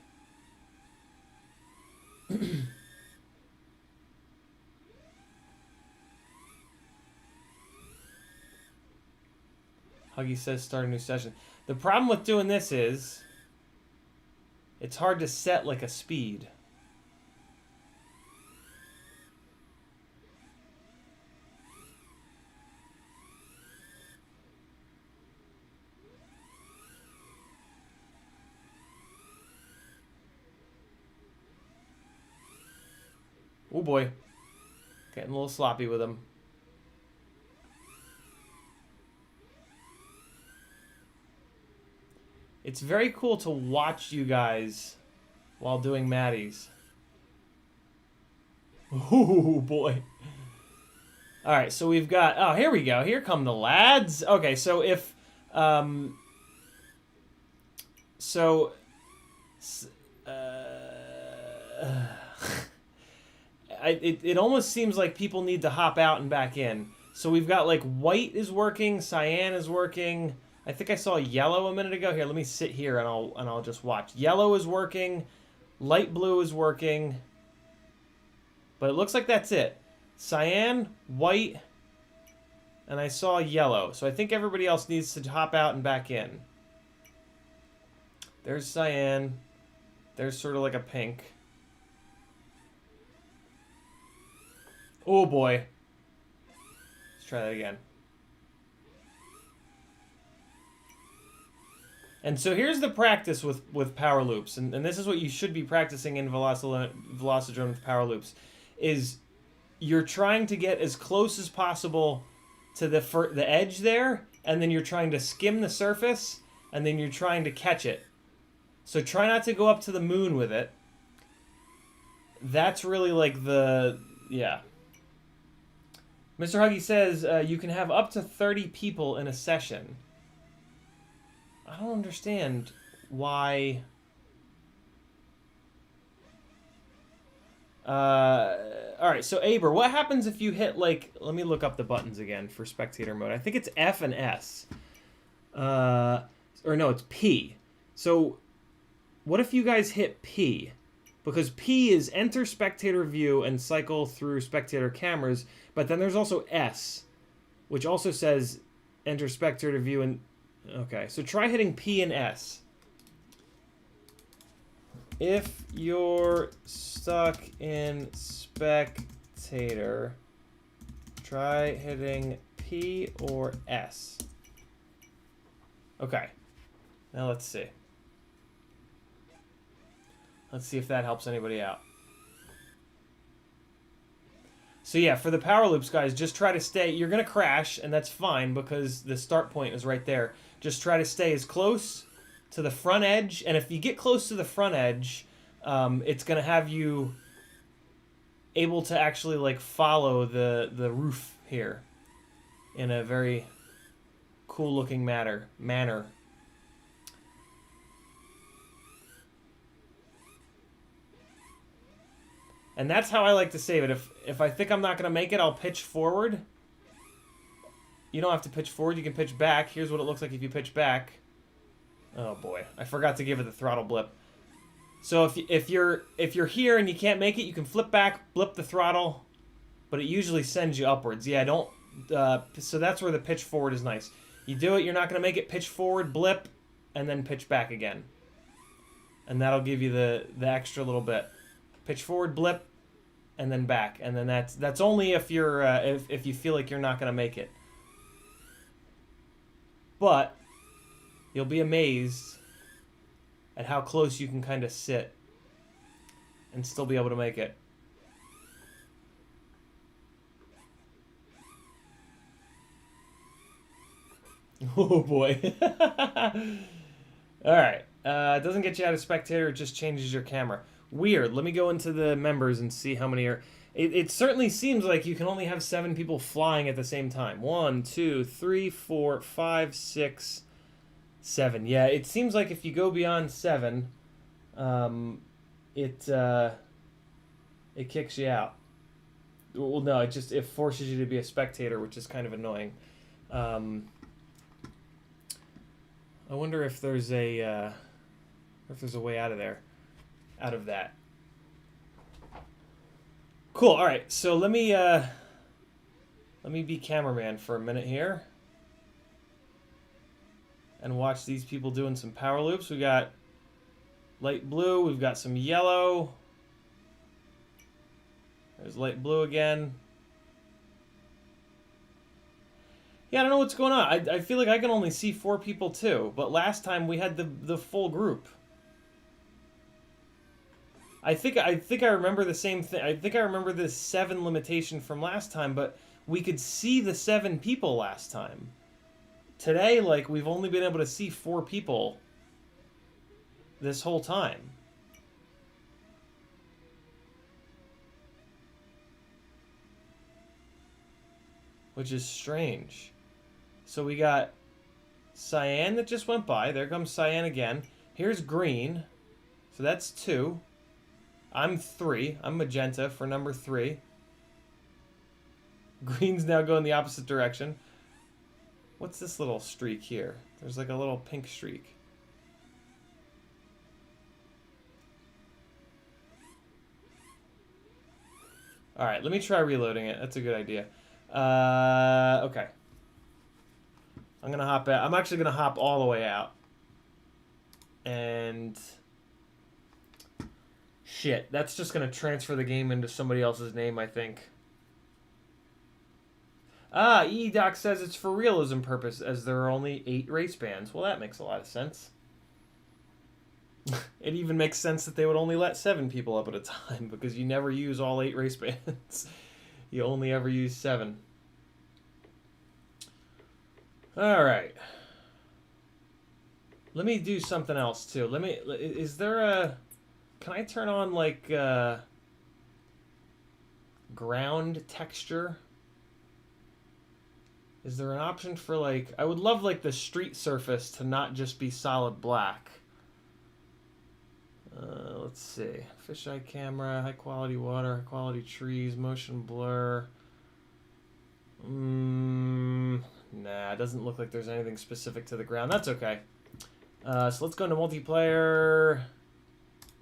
Huggy says start a new session. The problem with doing this is it's hard to set like a speed. Oh boy. Getting a little sloppy with him. It's very cool to watch you guys while doing Maddie's. Oh boy. Alright, so we've got... Oh, here we go. Here come the lads. Okay, so if... It almost seems like people need to hop out and back in. So we've got like white is working, cyan is working. I think I saw yellow a minute ago. Here, let me sit here and I'll just watch. Yellow is working, light blue is working. But it looks like that's it. Cyan, white, and I saw yellow. So I think everybody else needs to hop out and back in. There's cyan. There's sort of like a pink. Oh boy. Let's try that again. And so here's the practice with power loops, and this is what you should be practicing in Velocidrone with power loops, is you're trying to get as close as possible to the edge there, and then you're trying to skim the surface, and then you're trying to catch it. So try not to go up to the moon with it. That's really like the... yeah. Mr. Huggy says you can have up to 30 people in a session. I don't understand why... Alright, so Aber, what happens if you hit, like... Let me look up the buttons again for spectator mode. I think it's F and S. Or no, it's P. So, what if you guys hit P? Because P is enter spectator view and cycle through spectator cameras, but then there's also S, which also says enter spectator view and... Okay, so try hitting P and S. If you're stuck in spectator, try hitting P or S. Okay, now let's see. Let's see if that helps anybody out. So yeah, for the power loops, guys, just try to stay. You're gonna crash, and that's fine because the start point is right there. Just try to stay as close to the front edge, and if you get close to the front edge, it's gonna have you able to actually like follow the roof here in a very cool looking manner. And that's how I like to save it. If I think I'm not going to make it, I'll pitch forward. You don't have to pitch forward. You can pitch back. Here's what it looks like if you pitch back. Oh, boy. I forgot to give it the throttle blip. So if you're here and you can't make it, you can flip back, blip the throttle, but it usually sends you upwards. Yeah, don't... so that's where the pitch forward is nice. You do it, you're not going to make it, pitch forward, blip, and then pitch back again. And that'll give you the extra little bit. Pitch forward, blip, and then back, and then that's only if you're if you feel like you're not gonna make it. But you'll be amazed at how close you can kind of sit and still be able to make it. Oh boy! All right, it doesn't get you out of spectator; it just changes your camera. Weird. Let me go into the members and see how many are... It certainly seems like you can only have 7 people flying at the same time. 1, 2, 3, 4, 5, 6, 7. Yeah, it seems like if you go beyond 7, it kicks you out. Well, no, it forces you to be a spectator, which is kind of annoying. I wonder if there's a way out of there. Out of that. Cool. All right. So let me be cameraman for a minute here and watch these people doing some power loops. We got light blue. We've got some yellow. There's light blue again. Yeah, I don't know what's going on. I feel like I can only see 4 people too, but last time we had the full group. I think I remember the same thing. I think I remember the 7 limitation from last time, but we could see the 7 people last time. Today, like, we've only been able to see 4 people this whole time. Which is strange. So we got cyan that just went by. There comes cyan again. Here's green. So that's 2. I'm 3. I'm magenta for number 3. Green's now going the opposite direction. What's this little streak here? There's like a little pink streak. Alright, let me try reloading it. That's a good idea. Okay. I'm gonna hop out. I'm actually gonna hop all the way out. And... shit, that's just going to transfer the game into somebody else's name, I think. EDoc says it's for realism purpose, as there are only 8 race bands. Well, that makes a lot of sense. It even makes sense that they would only let 7 people up at a time, because you never use all 8 race bands. You only ever use 7. Alright. Let me do something else, too. Is there a... Can I turn on, like, ground texture? Is there an option for, like... I would love, like, the street surface to not just be solid black. Let's see. Fisheye camera, high-quality water, high-quality trees, motion blur. Nah, it doesn't look like there's anything specific to the ground. That's okay. So let's go into multiplayer...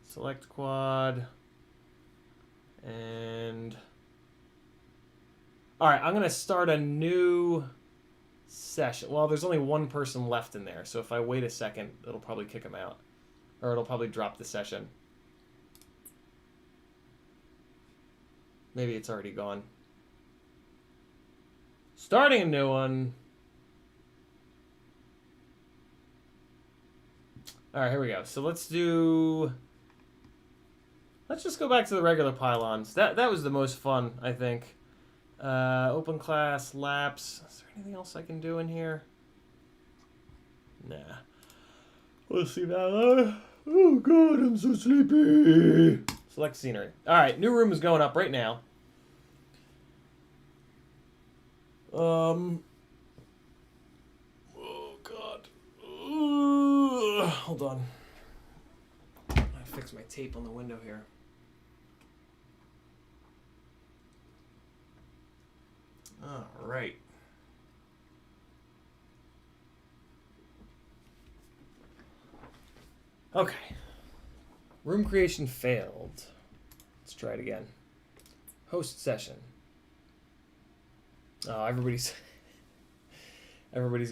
Select quad. And... Alright, I'm going to start a new session. Well, there's only 1 person left in there, so if I wait a second, it'll probably kick him out. Or it'll probably drop the session. Maybe it's already gone. Starting a new one. Alright, here we go. So let's do... Let's just go back to the regular pylons. That was the most fun, I think. Open class, laps. Is there anything else I can do in here? Nah. Let's see now. Oh god, I'm so sleepy. Select scenery. Alright, new room is going up right now. Oh god. Hold on. I fix my tape on the window here. Alright. Okay. Room creation failed. Let's try it again. Host session. Oh, everybody's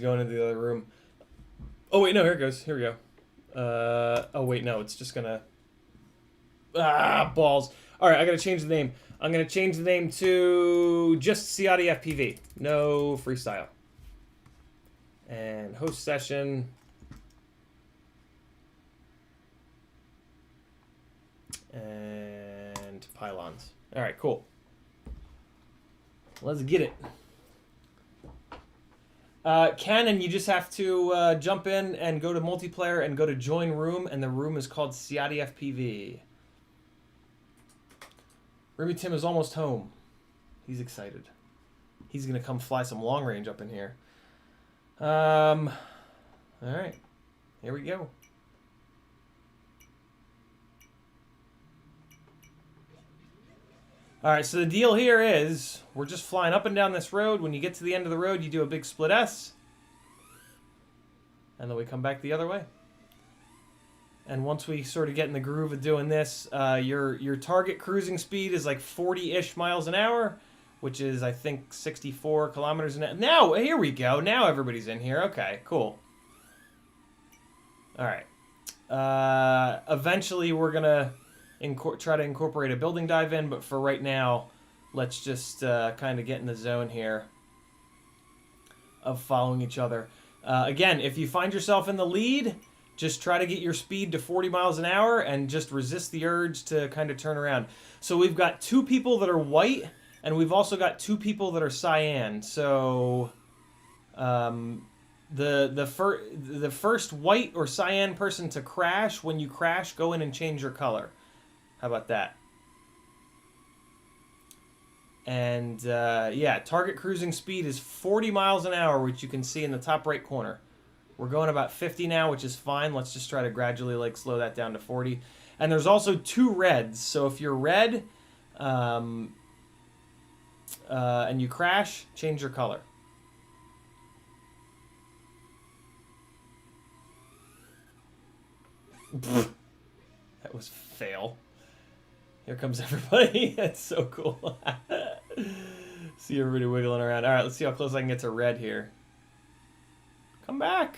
going into the other room. Oh wait, no, here it goes. Here we go. Oh wait, no, it's just gonna. Balls. All right, I gotta change the name. I'm gonna change the name to just CiottiFPV. No freestyle. And host session. And pylons. All right, cool. Let's get it. Canon, you just have to jump in and go to multiplayer and go to join room, and the room is called CiottiFPV. Remy Tim is almost home. He's excited. He's gonna come fly some long range up in here. All right, here we go. All right, so the deal here is we're just flying up and down this road. When you get to the end of the road, you do a big split S. And then we come back the other way. And once we sort of get in the groove of doing this, your target cruising speed is like 40-ish miles an hour, which is, I think, 64 kilometers an hour. Now, here we go. Now everybody's in here. Okay, cool. All right. Eventually, we're going to try to incorporate a building dive in, but for right now, let's just kind of get in the zone here of following each other. Again, if you find yourself in the lead, just try to get your speed to 40 miles an hour and just resist the urge to kind of turn around. So we've got 2 people that are white, and we've also got 2 people that are cyan. So the first white or cyan person to crash, when you crash, go in and change your color. How about that? And yeah, target cruising speed is 40 miles an hour, which you can see in the top right corner. We're going about 50 now, which is fine. Let's just try to gradually slow that down to 40. And there's also 2 reds. So if you're red and you crash, change your color. That was fail. Here comes everybody. That's so cool. See everybody wiggling around. All right, let's see how close I can get to red here. Come back.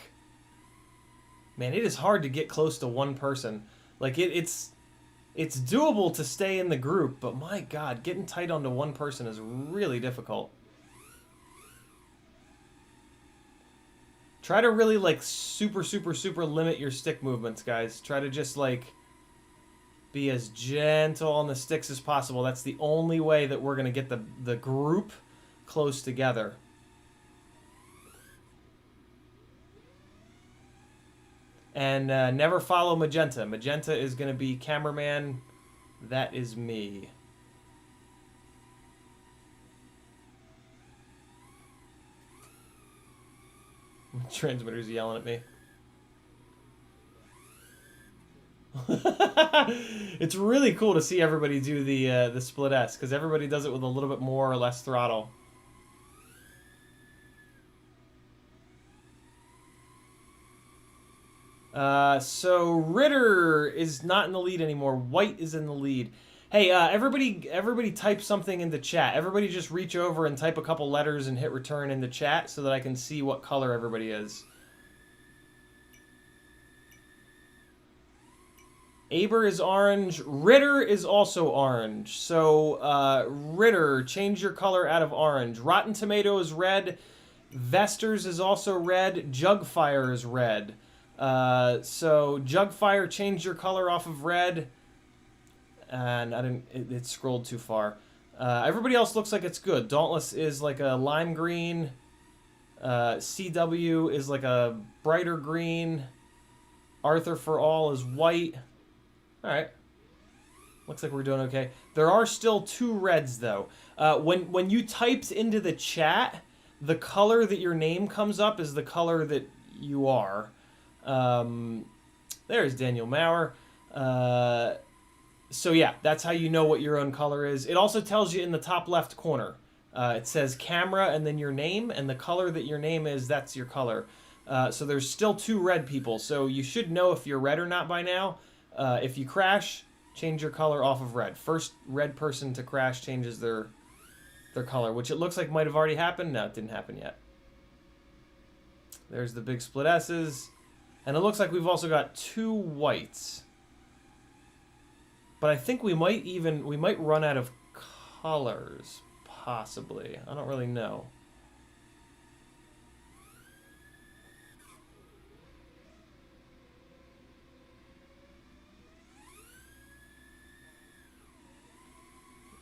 Man, it is hard to get close to one person. Like, it's doable to stay in the group, but my God, getting tight onto one person is really difficult. Try to really, super limit your stick movements, guys. Try to just, be as gentle on the sticks as possible. That's the only way that we're going to get the group close together. And never follow Magenta. Magenta is going to be cameraman. That is me. Transmitter's yelling at me. It's really cool to see everybody do the split S, because everybody does it with a little bit more or less throttle. So Ritter is not in the lead anymore. White is in the lead. Hey, everybody type something in the chat. Everybody just reach over and type a couple letters and hit return in the chat so that I can see what color everybody is. Aber is orange. Ritter is also orange. So, Ritter, change your color out of orange. Rotten Tomato is red. Vesters is also red. Jugfire is red. So, Jugfire, change your color off of red. And I didn't. It scrolled too far. Everybody else looks like it's good. Dauntless is like a lime green. CW is like a brighter green. Arthur for All is white. All right. Looks like we're doing okay. There are still 2 reds, though. When you typed into the chat, the color that your name comes up is the color that you are. There's Daniel Maurer. So yeah, that's how you know what your own color is. It also tells you in the top left corner. It says camera and then your name, and the color that your name is, that's your color. So there's still 2 red people, so you should know if you're red or not by now. If you crash, change your color off of red. First red person to crash changes their color, which it looks like might have already happened. No, it didn't happen yet. There's the big split S's. And it looks like we've also got 2 whites. But I think we might run out of colors, possibly. I don't really know.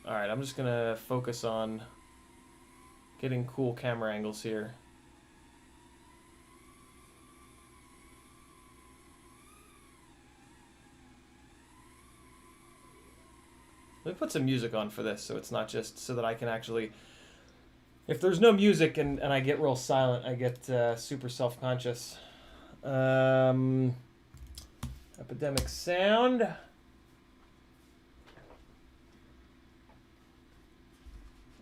Alright, I'm just gonna focus on getting cool camera angles here. Let me put some music on for this so it's not just so that I can actually... If there's no music and I get real silent, I get super self-conscious. Epidemic sound.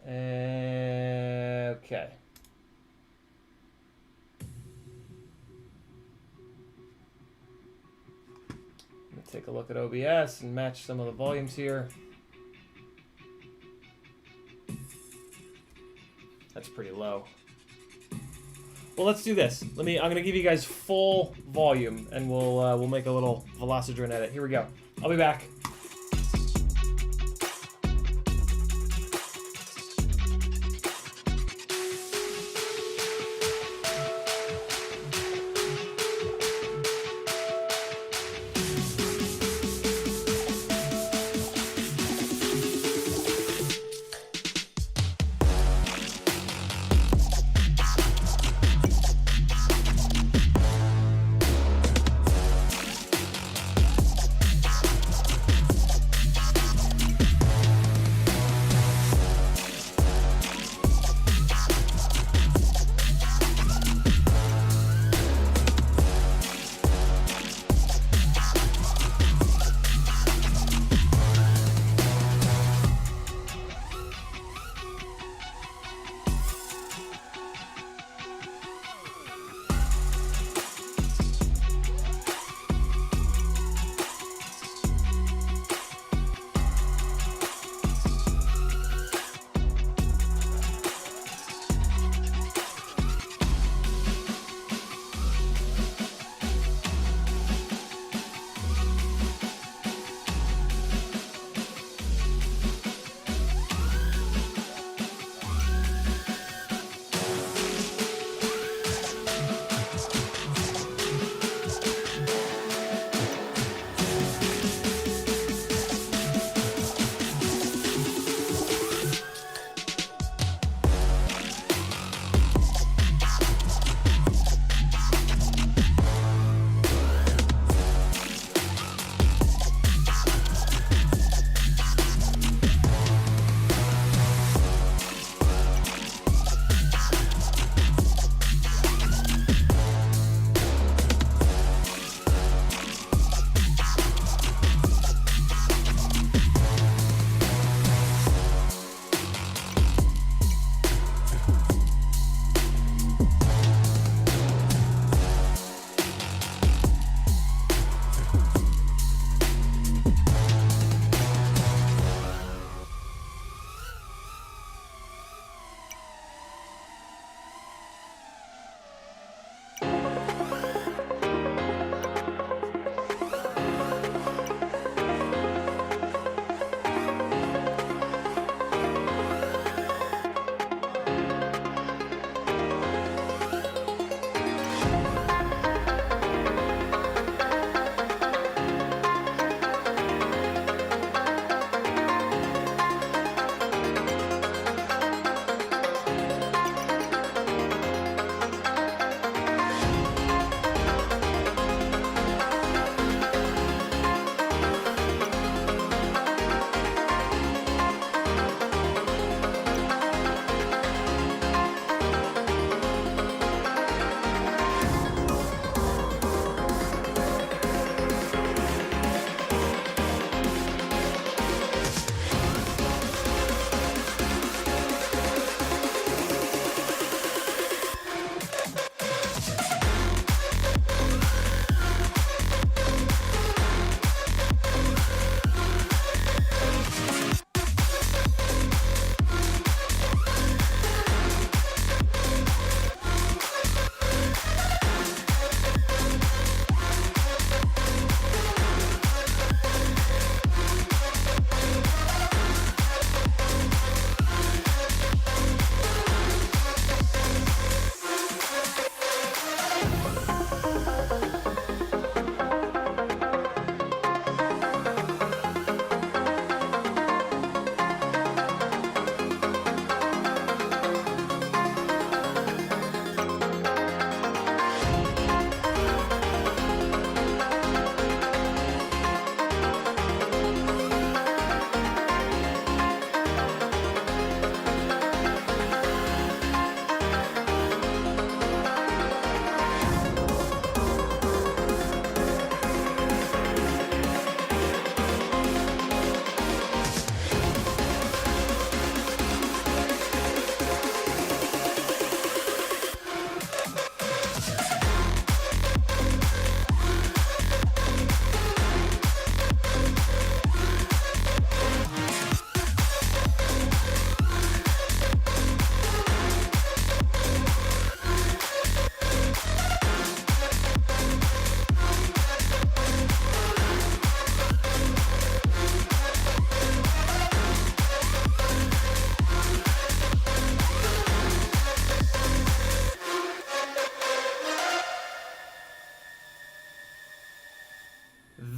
Okay. Let me take a look at OBS and match some of the volumes here. That's pretty low. Well, let's do this. I'm gonna give you guys full volume, and we'll make a little Velocidrone edit. Here we go. I'll be back.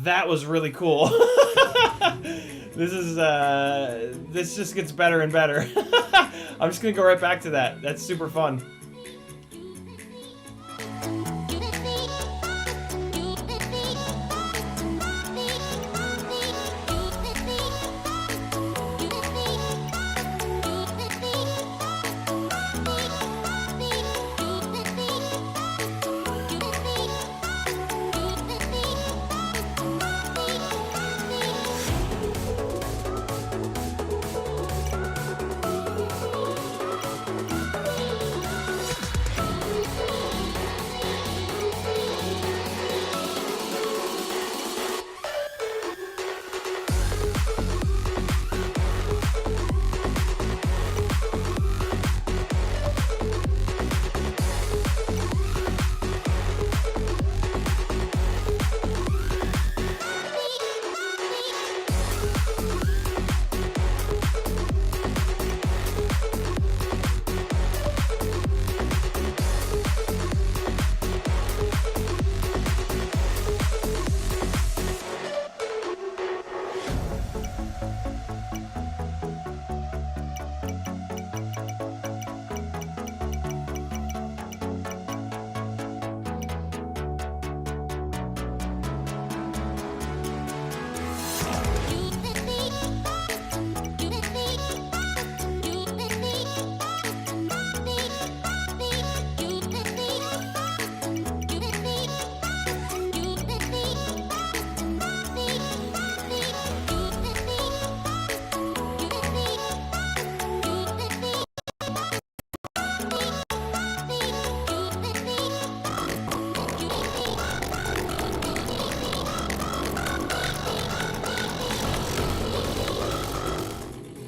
That was really cool. This just gets better and better. I'm just gonna go right back to that. That's super fun.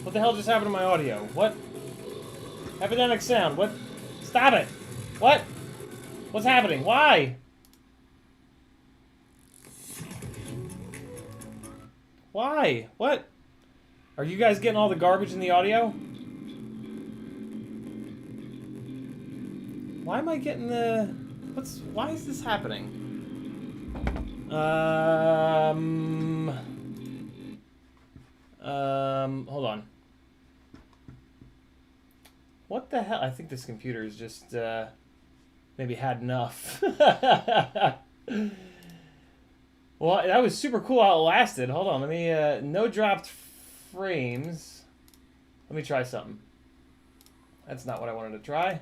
What the hell just happened to my audio? What? Epidemic sound. What? Stop it! What? What's happening? Why? Why? What? Are you guys getting all the garbage in the audio? Why am I getting the... Why is this happening? Hold on. What the hell? I think this computer is just, maybe had enough. Well, that was super cool how it lasted. Hold on, let me, no dropped frames. Let me try something. That's not what I wanted to try.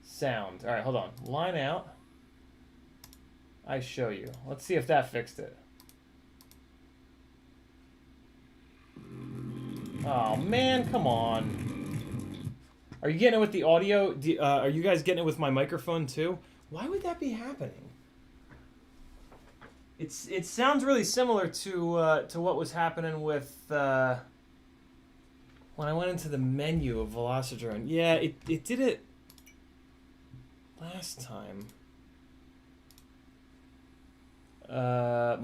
Sound. All right, hold on. Line out. I show you. Let's see if that fixed it. Oh, man, come on. Are you getting it with the audio? Are you guys getting it with my microphone, too? Why would that be happening? It sounds really similar to what was happening with when I went into the menu of Velocidrone. Yeah, it did it last time.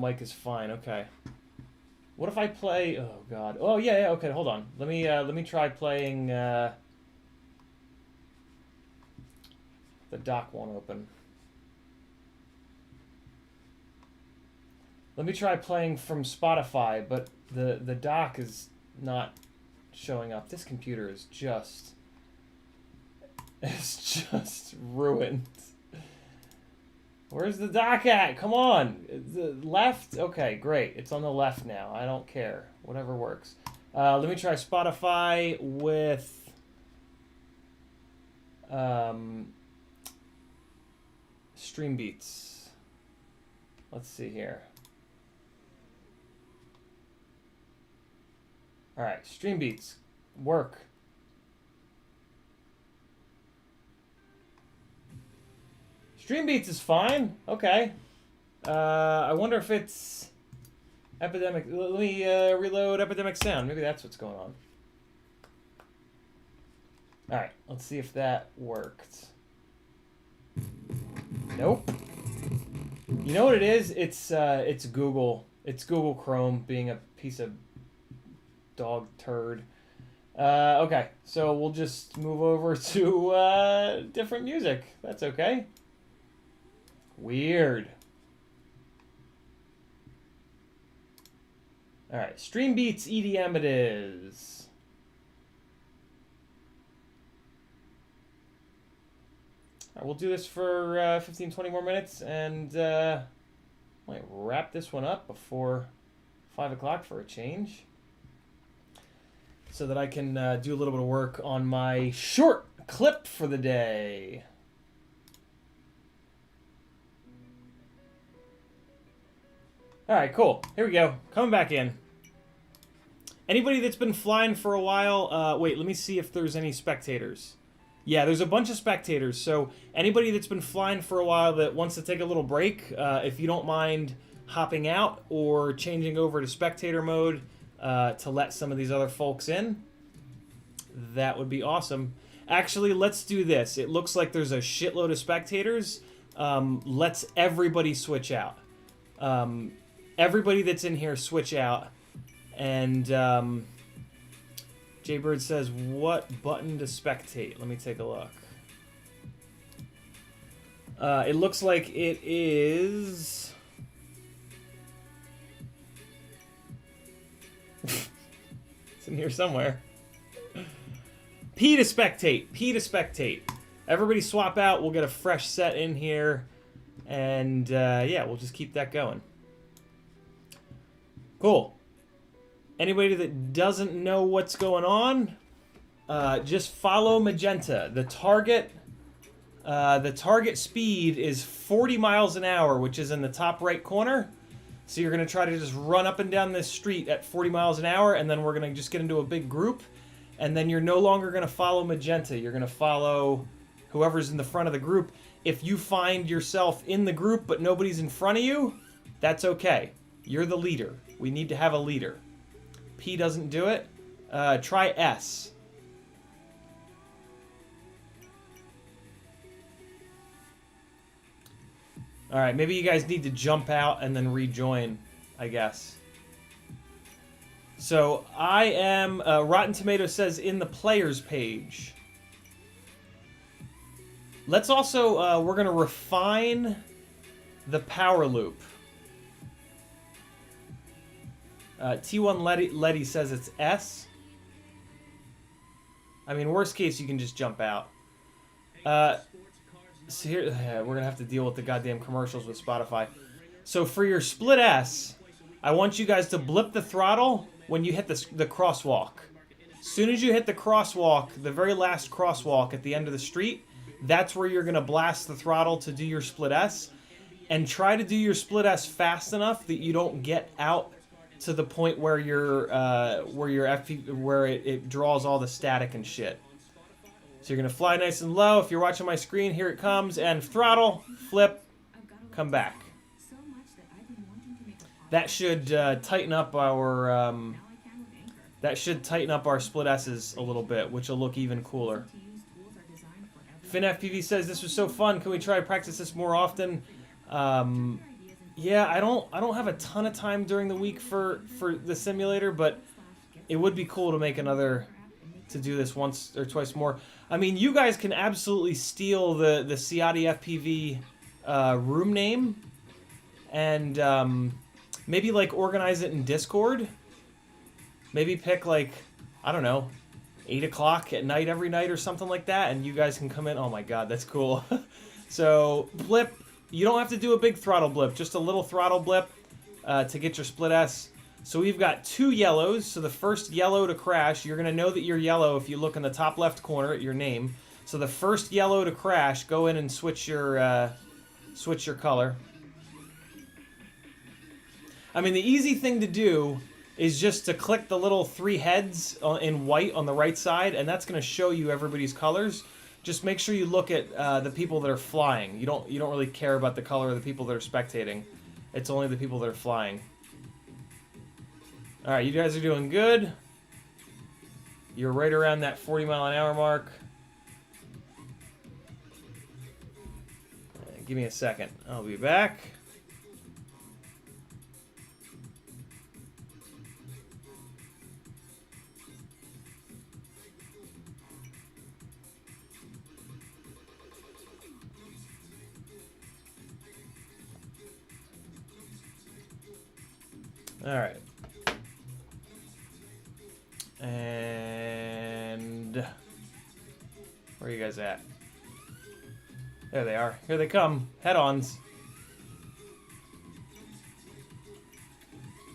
Mic is fine. Okay. What if I play? Oh God. Oh yeah. Okay. Hold on. Let me try playing. The dock won't open. Let me try playing from Spotify, but the dock is not showing up. This computer is just. It's just ruined. Where's the dock at? Come on. The left? Okay, great. It's on the left now. I don't care. Whatever works. Let me try Spotify with... Stream Beats. Let's see here. Alright, Stream Beats. Work. Stream Beats is fine. Okay. I wonder if it's Epidemic. Let me reload Epidemic Sound. Maybe that's what's going on. All right. Let's see if that worked. Nope. You know what it is? It's Google. It's Google Chrome being a piece of dog turd. Okay. So we'll just move over to different music. That's okay. Weird. All right, Stream Beats EDM it is. All right, we'll do this for 15, 20 more minutes, and might wrap this one up before 5 o'clock for a change, so that I can do a little bit of work on my short clip for the day. All right, cool. Here we go. Coming back in. Anybody that's been flying for a while, wait, let me see if there's any spectators. Yeah, there's a bunch of spectators. So anybody that's been flying for a while that wants to take a little break, if you don't mind hopping out or changing over to spectator mode to let some of these other folks in, that would be awesome. Actually, let's do this. It looks like there's a shitload of spectators. Let's everybody switch out. Everybody that's in here switch out. And Jaybird says, what button to spectate? Let me take a look. It looks like it is... it's in here somewhere. P to spectate. P to spectate. Everybody swap out. We'll get a fresh set in here. And yeah, we'll just keep that going. Cool. Anybody that doesn't know what's going on, just follow magenta. The target speed is 40 miles an hour, which is in the top right corner. So you're going to try to just run up and down this street at 40 miles an hour, and then we're going to just get into a big group. And then you're no longer going to follow magenta. You're going to follow whoever's in the front of the group. If you find yourself in the group but nobody's in front of you, that's okay. You're the leader. We need to have a leader. P doesn't do it. Try S. Alright, maybe you guys need to jump out and then rejoin, I guess. So, I am... Rotten Tomato says in the players page. Let's also... we're going to refine the power loop. T1 Letty says it's S. I mean, worst case, you can just jump out. So here, we're going to have to deal with the goddamn commercials with Spotify. So for your split S, I want you guys to blip the throttle when you hit the crosswalk. As soon as you hit the crosswalk, the very last crosswalk at the end of the street, that's where you're going to blast the throttle to do your split S. And try to do your split S fast enough that you don't get out to the point where it draws all the static and shit. So you're gonna fly nice and low. If you're watching my screen, here it comes, and throttle, flip, come back. That should tighten up our split S's a little bit, which will look even cooler. FinFPV says this was so fun. Can we try to practice this more often? Yeah, I don't have a ton of time during the week for the simulator, but it would be cool to make to do this once or twice more. I mean, you guys can absolutely steal the CiottiFPV room name and maybe like organize it in Discord. Maybe pick like, I don't know, 8 o'clock at night every night or something like that, and you guys can come in. Oh my god, that's cool. So, blip. You don't have to do a big throttle blip, just a little throttle blip to get your split S. So we've got 2 yellows. So the first yellow to crash, you're going to know that you're yellow if you look in the top left corner at your name. So the first yellow to crash, go in and switch your color. I mean, the easy thing to do is just to click the little 3 heads in white on the right side, and that's going to show you everybody's colors. Just make sure you look at the people that are flying. You don't really care about the color of the people that are spectating. It's only the people that are flying. All right, you guys are doing good. You're right around that 40-mile-an-hour mark. Give me a second. I'll be back. Alright. And... where are you guys at? There they are. Here they come. Head-ons.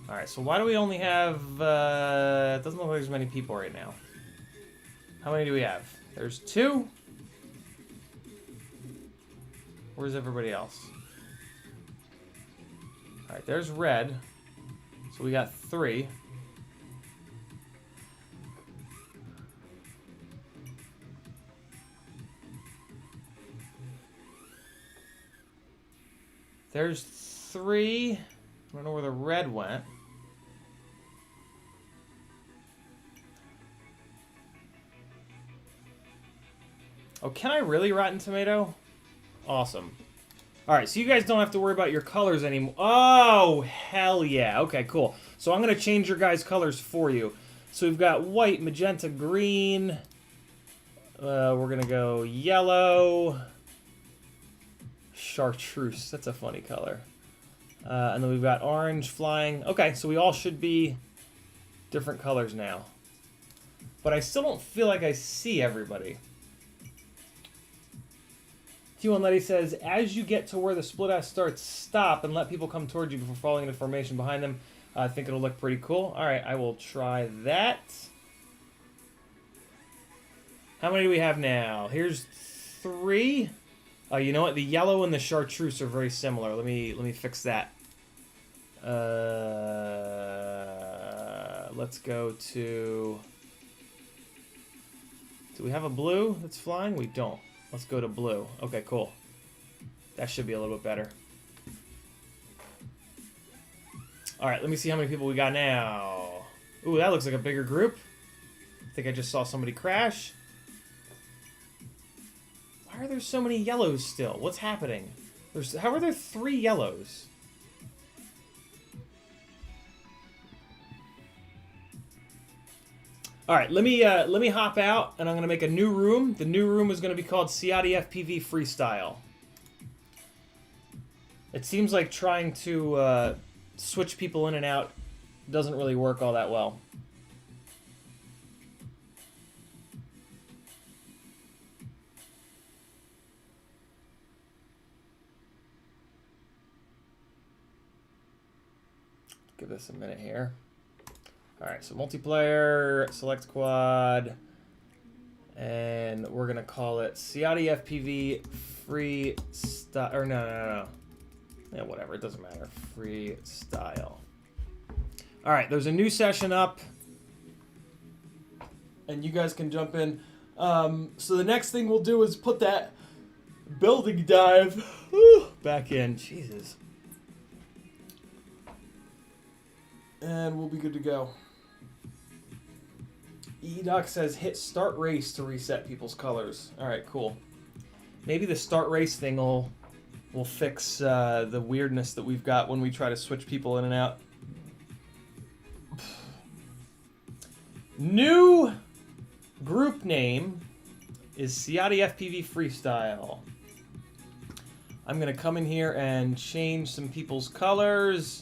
Alright, so why do we only have... it doesn't look like there's many people right now. How many do we have? There's 2. Where's everybody else? Alright, there's red. So we got 3. There's 3. I don't know where the red went. Oh, can I really Rotten Tomato? Awesome. Alright, so you guys don't have to worry about your colors anymore. Oh, hell yeah. Okay, cool. So I'm going to change your guys' colors for you. So we've got white, magenta, green. We're going to go yellow. Chartreuse. That's a funny color. And then we've got orange flying. Okay, so we all should be different colors now. But I still don't feel like I see everybody. T1 Letty says, as you get to where the split S starts, stop and let people come towards you before falling into formation behind them. I think it'll look pretty cool. Alright, I will try that. How many do we have now? Here's 3. You know what? The yellow and the chartreuse are very similar. Let me fix that. Let's go to... do we have a blue that's flying? We don't. Let's go to blue. Okay, cool. That should be a little bit better. Alright, let me see how many people we got now. Ooh, that looks like a bigger group. I think I just saw somebody crash. Why are there so many yellows still? What's happening? How are there 3 yellows? Alright, let me hop out, and I'm going to make a new room. The new room is going to be called CiottiFPV Freestyle. It seems like trying to switch people in and out doesn't really work all that well. Give this a minute here. Alright, so multiplayer, select quad, and we're going to call it CiottiFPV Freestyle, or no. Yeah, whatever, it doesn't matter. Freestyle. Alright, there's a new session up, and you guys can jump in. So the next thing we'll do is put that building dive back in. Jesus. And we'll be good to go. E-Doc says hit start race to reset people's colors. Alright, cool. Maybe the start race thing will fix the weirdness that we've got when we try to switch people in and out. New group name is CiottiFPV Freestyle. I'm going to come in here and change some people's colors.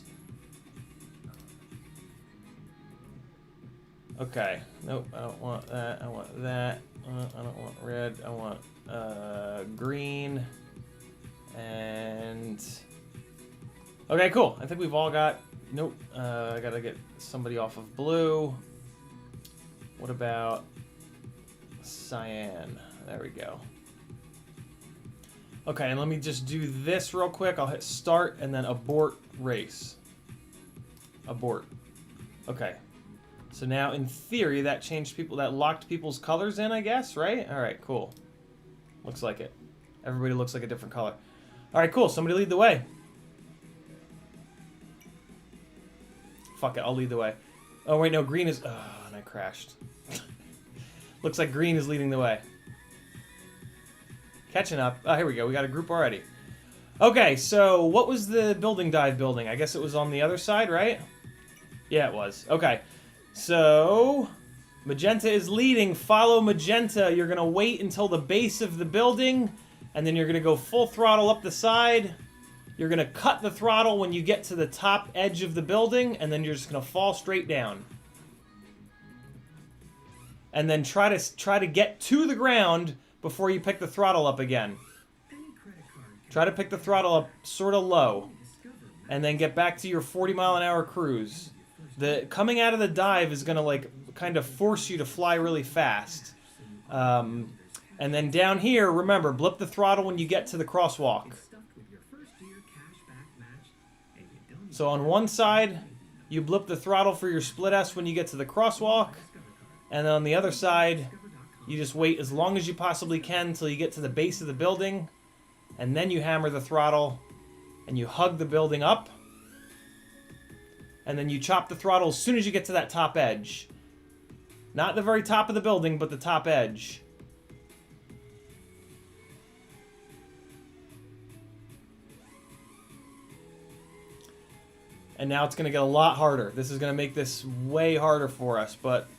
Okay. Nope, I don't want that. I want that. I don't want red. I want green. And... okay, cool. I think we've all got... nope. I gotta get somebody off of blue. What about cyan? There we go. Okay, and let me just do this real quick. I'll hit start and then abort race. Abort. Okay. So now, in theory, that changed people, that locked people's colors in, I guess, right? All right, cool. Looks like it. Everybody looks like a different color. All right, cool. Somebody lead the way. Fuck it, I'll lead the way. Oh, wait, no, green is... oh, and I crashed. Looks like green is leading the way. Catching up. Oh, here we go. We got a group already. Okay, so what was the building dive building? I guess it was on the other side, right? Yeah, it was. Okay. So, magenta is leading. Follow magenta. You're going to wait until the base of the building, and then you're going to go full throttle up the side. You're going to cut the throttle when you get to the top edge of the building, and then you're just going to fall straight down. And then try to get to the ground before you pick the throttle up again. Try to pick the throttle up sort of low, and then get back to your 40-mile-an-hour cruise. The coming out of the dive is going to like kind of force you to fly really fast. And then down here, remember, blip the throttle when you get to the crosswalk. So on one side, you blip the throttle for your split S when you get to the crosswalk. And then on the other side, you just wait as long as you possibly can until you get to the base of the building. And then you hammer the throttle and you hug the building up. And then you chop the throttle as soon as you get to that top edge. Not the very top of the building, but the top edge. And now it's going to get a lot harder. This is going to make this way harder for us, but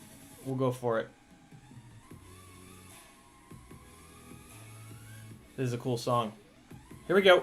we'll go for it. This is a cool song. Here we go.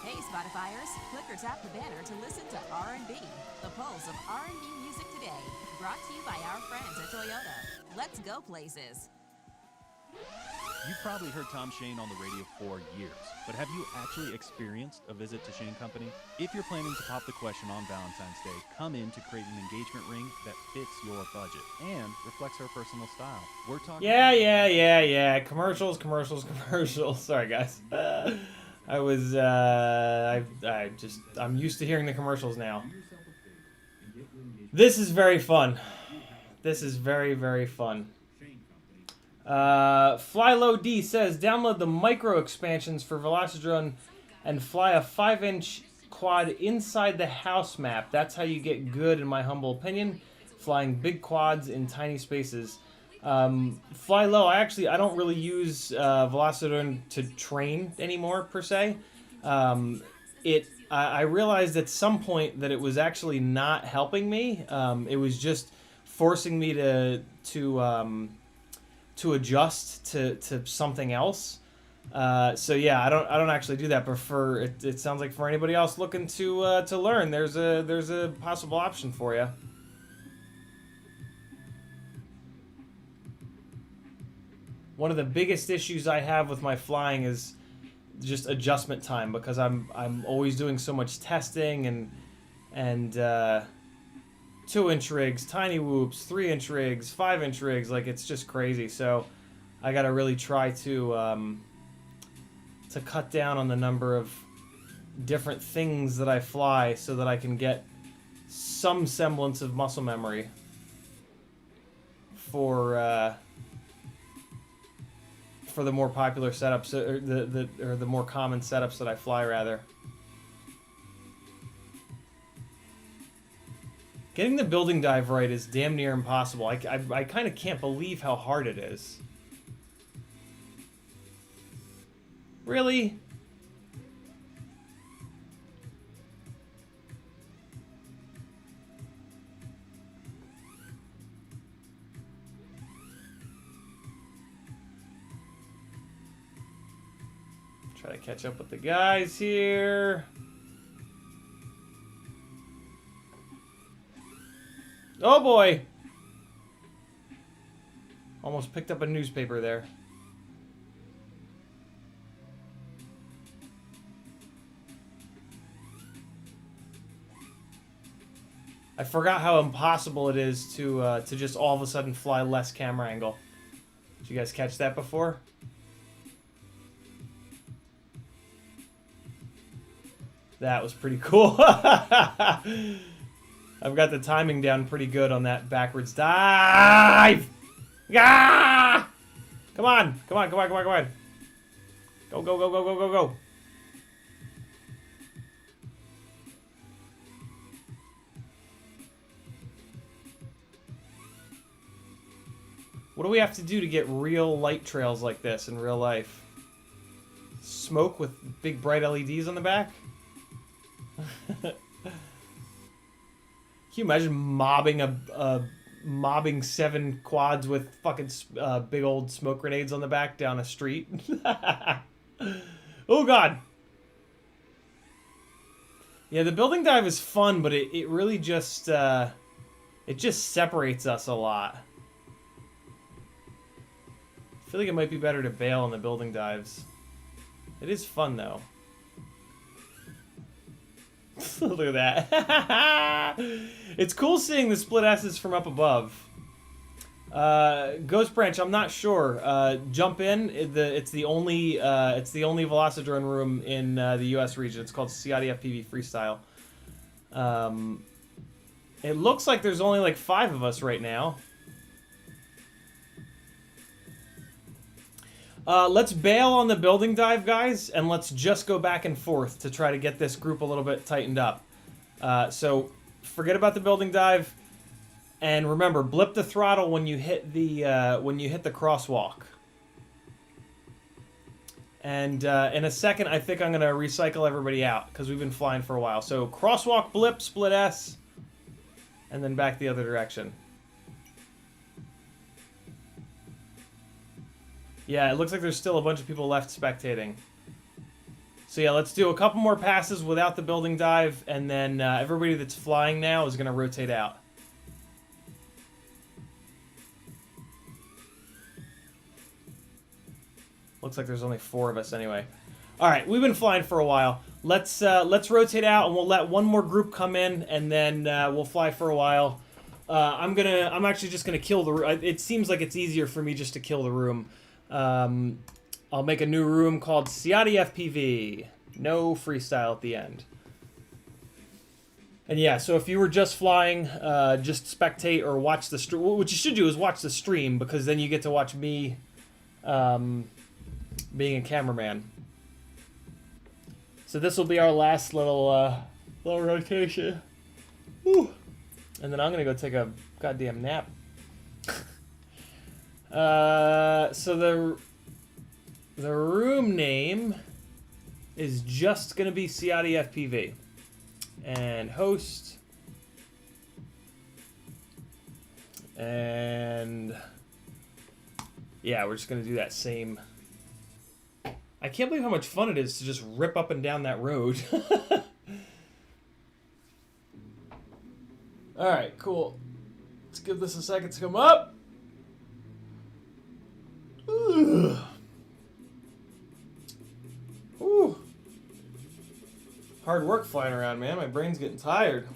Hey Spotifyers, click or tap the banner to listen to R&B, the pulse of R&B music today. Brought to you by our friends at Toyota. Let's go places. You've probably heard Tom Shane on the radio for years, but have you actually experienced a visit to Shane Company? If you're planning to pop the question on Valentine's Day, come in to create an engagement ring that fits your budget and reflects her personal style. We're talking... Yeah. Commercials. Sorry, guys. I'm used to hearing the commercials now. This is very fun. This is very, very fun. Flylow D says, download the micro expansions for Velocidrone and fly a 5-inch quad inside the house map. That's how you get good, in my humble opinion, flying big quads in tiny spaces. Fly low, I don't really use Velocidrone to train anymore, per se. I realized at some point that it was actually not helping me. It was just forcing me to adjust to something else. So yeah, I don't actually do that. But it sounds like for anybody else looking to learn, there's a possible option for you. One of the biggest issues I have with my flying is just adjustment time, because I'm always doing so much testing and 2-inch rigs, tiny whoops, 3-inch rigs, 5-inch rigs. Like, it's just crazy. So I gotta really try to cut down on the number of different things that I fly so that I can get some semblance of muscle memory for the more popular setups, or the more common setups that I fly, rather. Getting the building dive right is damn near impossible. I kind of can't believe how hard it is. Really? Try to catch up with the guys here. Oh boy! Almost picked up a newspaper there. I forgot how impossible it is to just all of a sudden fly less camera angle. Did you guys catch that before? That was pretty cool. I've got the timing down pretty good on that backwards dive. Ah! Come on. Go. Go. What do we have to do to get real light trails like this in real life? Smoke with big bright LEDs on the back? Can you imagine mobbing 7 quads with fucking big old smoke grenades on the back down a street? Oh god. Yeah, the building dive is fun, but it really just it just separates us a lot. I feel like it might be better to bail on the building dives. It is fun though. Look at that. It's cool seeing the split S's from up above. Ghost Branch, I'm not sure. Jump in. It's the only Velocidrone room in the U.S. region. It's called CiottiFPV Freestyle. It looks like there's only like 5 of us right now. Let's bail on the building dive, guys, and let's just go back and forth to try to get this group a little bit tightened up. So forget about the building dive, and remember, blip the throttle when you hit the crosswalk. And in a second, I think I'm gonna recycle everybody out because we've been flying for a while. So crosswalk, blip, split S, and then back the other direction. Yeah, it looks like there's still a bunch of people left spectating. So yeah, let's do a couple more passes without the building dive, and then everybody that's flying now is going to rotate out. Looks like there's only 4 of us anyway. All right, we've been flying for a while. Let's rotate out, and we'll let one more group come in, and then we'll fly for a while. I'm actually just gonna kill the room. It seems like it's easier for me just to kill the room. I'll make a new room called CiottiFPV. No freestyle at the end. And yeah, so if you were just flying, just spectate or watch the stream. What you should do is watch the stream, because then you get to watch me being a cameraman. So this will be our last little rotation. Woo. And then I'm gonna go take a goddamn nap. So the room name is just gonna be CiottiFPV, and host, and yeah, we're just gonna do that same. I can't believe how much fun it is to just rip up and down that road. Alright, cool. Let's give this a second to come up. Ooh. Ooh. Hard work flying around, man. My brain's getting tired.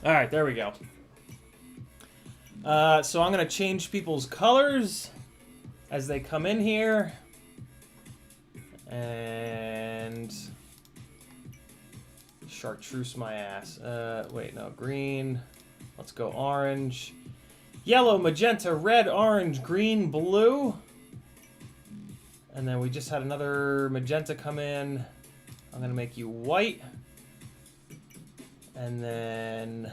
Alright, there we go. So I'm going to change people's colors as they come in here. And chartreuse my ass. Wait, no, green. Let's go orange. Yellow, magenta, red, orange, green, blue. And then we just had another magenta come in. I'm gonna make you white. And then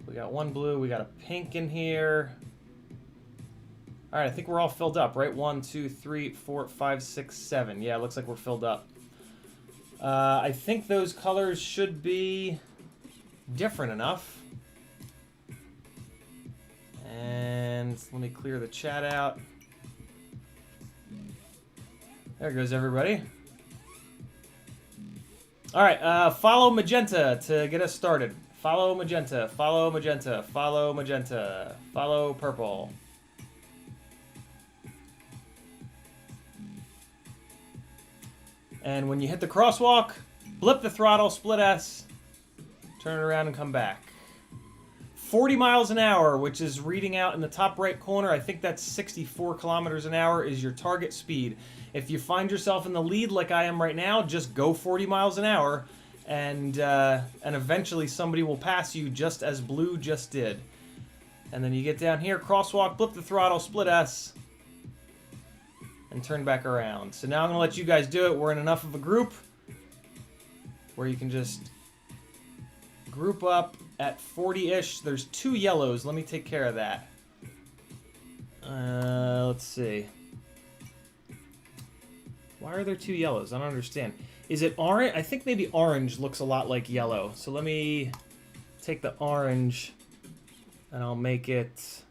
we got one blue, we got a pink in here. All right, I think we're all filled up, right? 1, 2, 3, 4, 5, 6, 7. Yeah, it looks like we're filled up. I think those colors should be different enough. And let me clear the chat out. There goes everybody. All right, follow magenta to get us started. Follow magenta, follow magenta, follow magenta, follow purple. And when you hit the crosswalk, blip the throttle, split S, turn it around and come back. 40 miles an hour, which is reading out in the top right corner. I think that's 64 kilometers an hour is your target speed. If you find yourself in the lead like I am right now, just go 40 miles an hour, and eventually somebody will pass you just as blue just did. And then you get down here, crosswalk, blip the throttle, split S, and turn back around. So now I'm going to let you guys do it. We're in enough of a group where you can just group up at 40-ish. There's 2 yellows. Let me take care of that. Let's see. Why are there 2 yellows? I don't understand. Is it orange? I think maybe orange looks a lot like yellow. So let me take the orange and I'll make it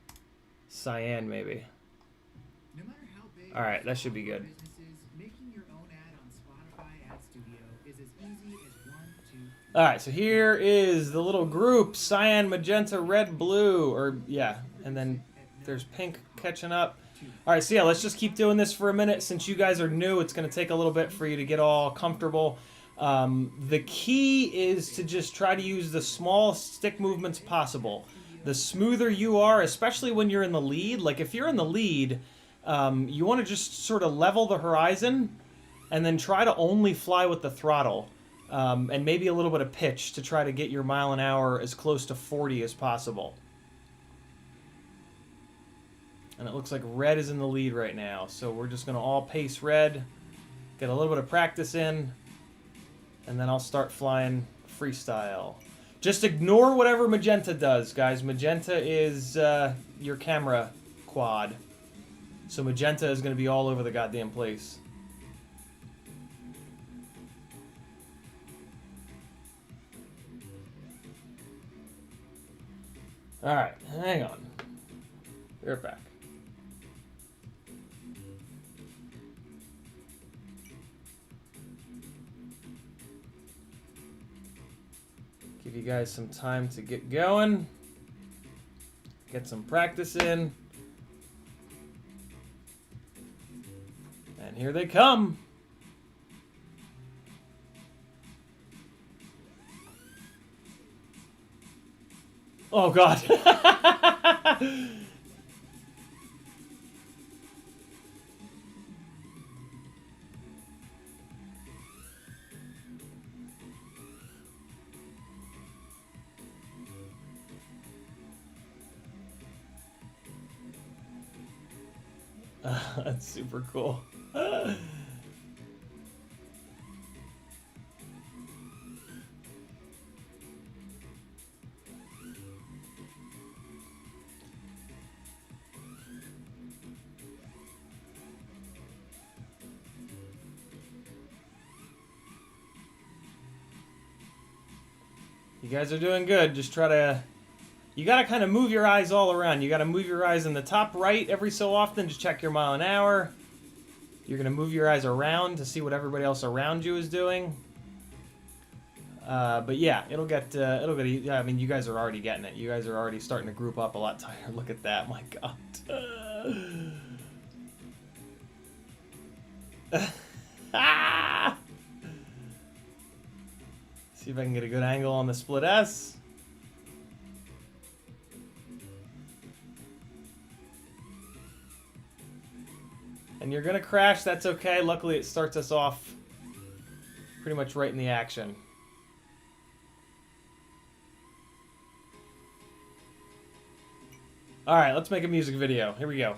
cyan maybe. All right, that should be good. All right, so here is the little group: cyan, magenta, red, blue, or yeah, and then there's pink catching up. All right, so yeah, let's just keep doing this for a minute. Since you guys are new, it's going to take a little bit for you to get all comfortable. The key is to just try to use the small stick movements possible. The smoother you are, especially when you're in the lead, like if you're in the lead, you want to just sort of level the horizon and then try to only fly with the throttle. And maybe a little bit of pitch to try to get your mile an hour as close to 40 as possible. And it looks like red is in the lead right now, so we're just going to all pace red, get a little bit of practice in, and then I'll start flying freestyle. Just ignore whatever magenta does, guys. Magenta is your camera quad. So magenta is going to be all over the goddamn place. Alright, hang on. We're back. Give you guys some time to get going. Get some practice in. And here they come. Oh, God. That's super cool. You guys are doing good. Just try to... You gotta kind of move your eyes all around. You gotta move your eyes in the top right every so often to check your mile an hour. You're gonna move your eyes around to see what everybody else around you is doing. But yeah, it'll get, I mean, you guys are already getting it. You guys are already starting to group up a lot tighter. Look at that, my God. See if I can get a good angle on the split S. And you're gonna crash, that's okay. Luckily it starts us off pretty much right in the action. Alright, let's make a music video. Here we go.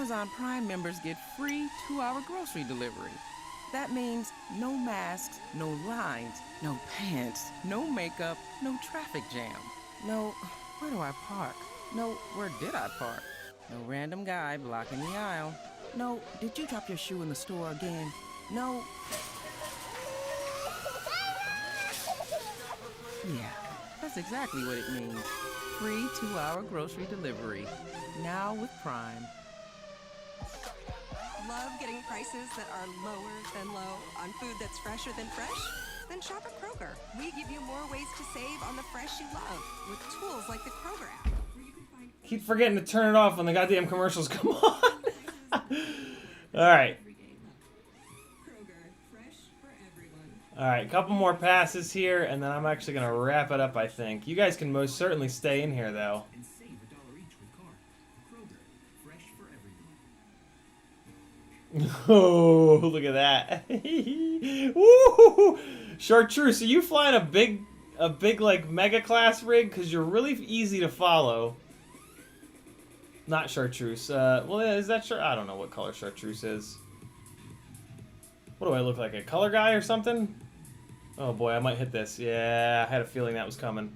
Amazon Prime members get free 2-hour grocery delivery. That means no masks, no lines, no pants, no makeup, no traffic jam. No, where do I park? No, where did I park? No random guy blocking the aisle. No, did you drop your shoe in the store again? No. Yeah, that's exactly what it means. Free 2-hour grocery delivery. Now with Prime. Love getting prices that are lower than low on food that's fresher than fresh? Then shop at Kroger. We give you more ways to save on the fresh you love with tools like the Kroger app. Keep forgetting to turn it off when the goddamn commercials come on. Alright. Alright, couple more passes here, and then I'm actually going to wrap it up, I think. You guys can most certainly stay in here, though. Oh, look at that. Woo! Chartreuse, are you flying a big like mega class rig? Because you're really easy to follow. Not Chartreuse. Well, is that I don't know what color Chartreuse is. What do I look like? A color guy or something? Oh boy, I might hit this. Yeah, I had a feeling that was coming.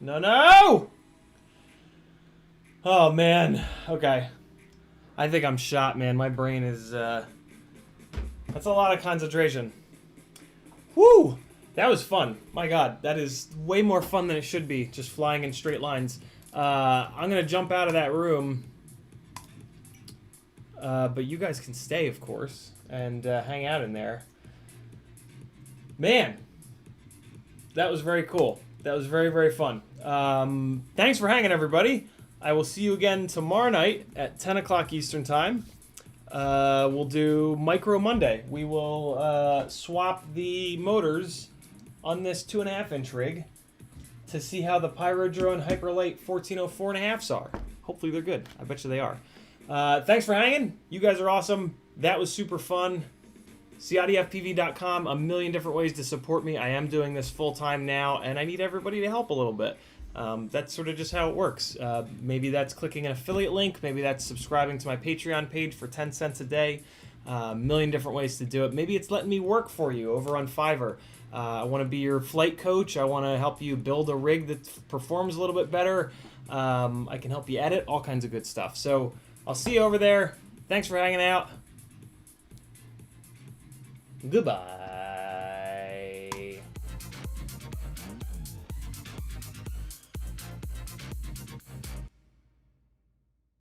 No, no! Oh, man. Okay. I think I'm shot, man. My brain is, that's a lot of concentration. Woo! That was fun. My God, that is way more fun than it should be, just flying in straight lines. I'm gonna jump out of that room. But you guys can stay, of course, and hang out in there. Man! That was very cool. That was very, very fun. Thanks for hanging, everybody. I will see you again tomorrow night at 10 o'clock Eastern Time. We'll do Micro Monday. We will swap the motors on this 2.5-inch rig to see how the Pyrodrone Hyperlight 1404.5s are. Hopefully they're good. I bet you they are. Thanks for hanging. You guys are awesome. That was super fun. CiottiFPV.com, a million different ways to support me. I am doing this full-time now, and I need everybody to help a little bit. That's sort of just how it works. Maybe that's clicking an affiliate link. Maybe that's subscribing to my Patreon page for 10 cents a day. A million different ways to do it. Maybe it's letting me work for you over on Fiverr. I want to be your flight coach. I want to help you build a rig that performs a little bit better. I can help you edit, all kinds of good stuff. So I'll see you over there. Thanks for hanging out. Goodbye.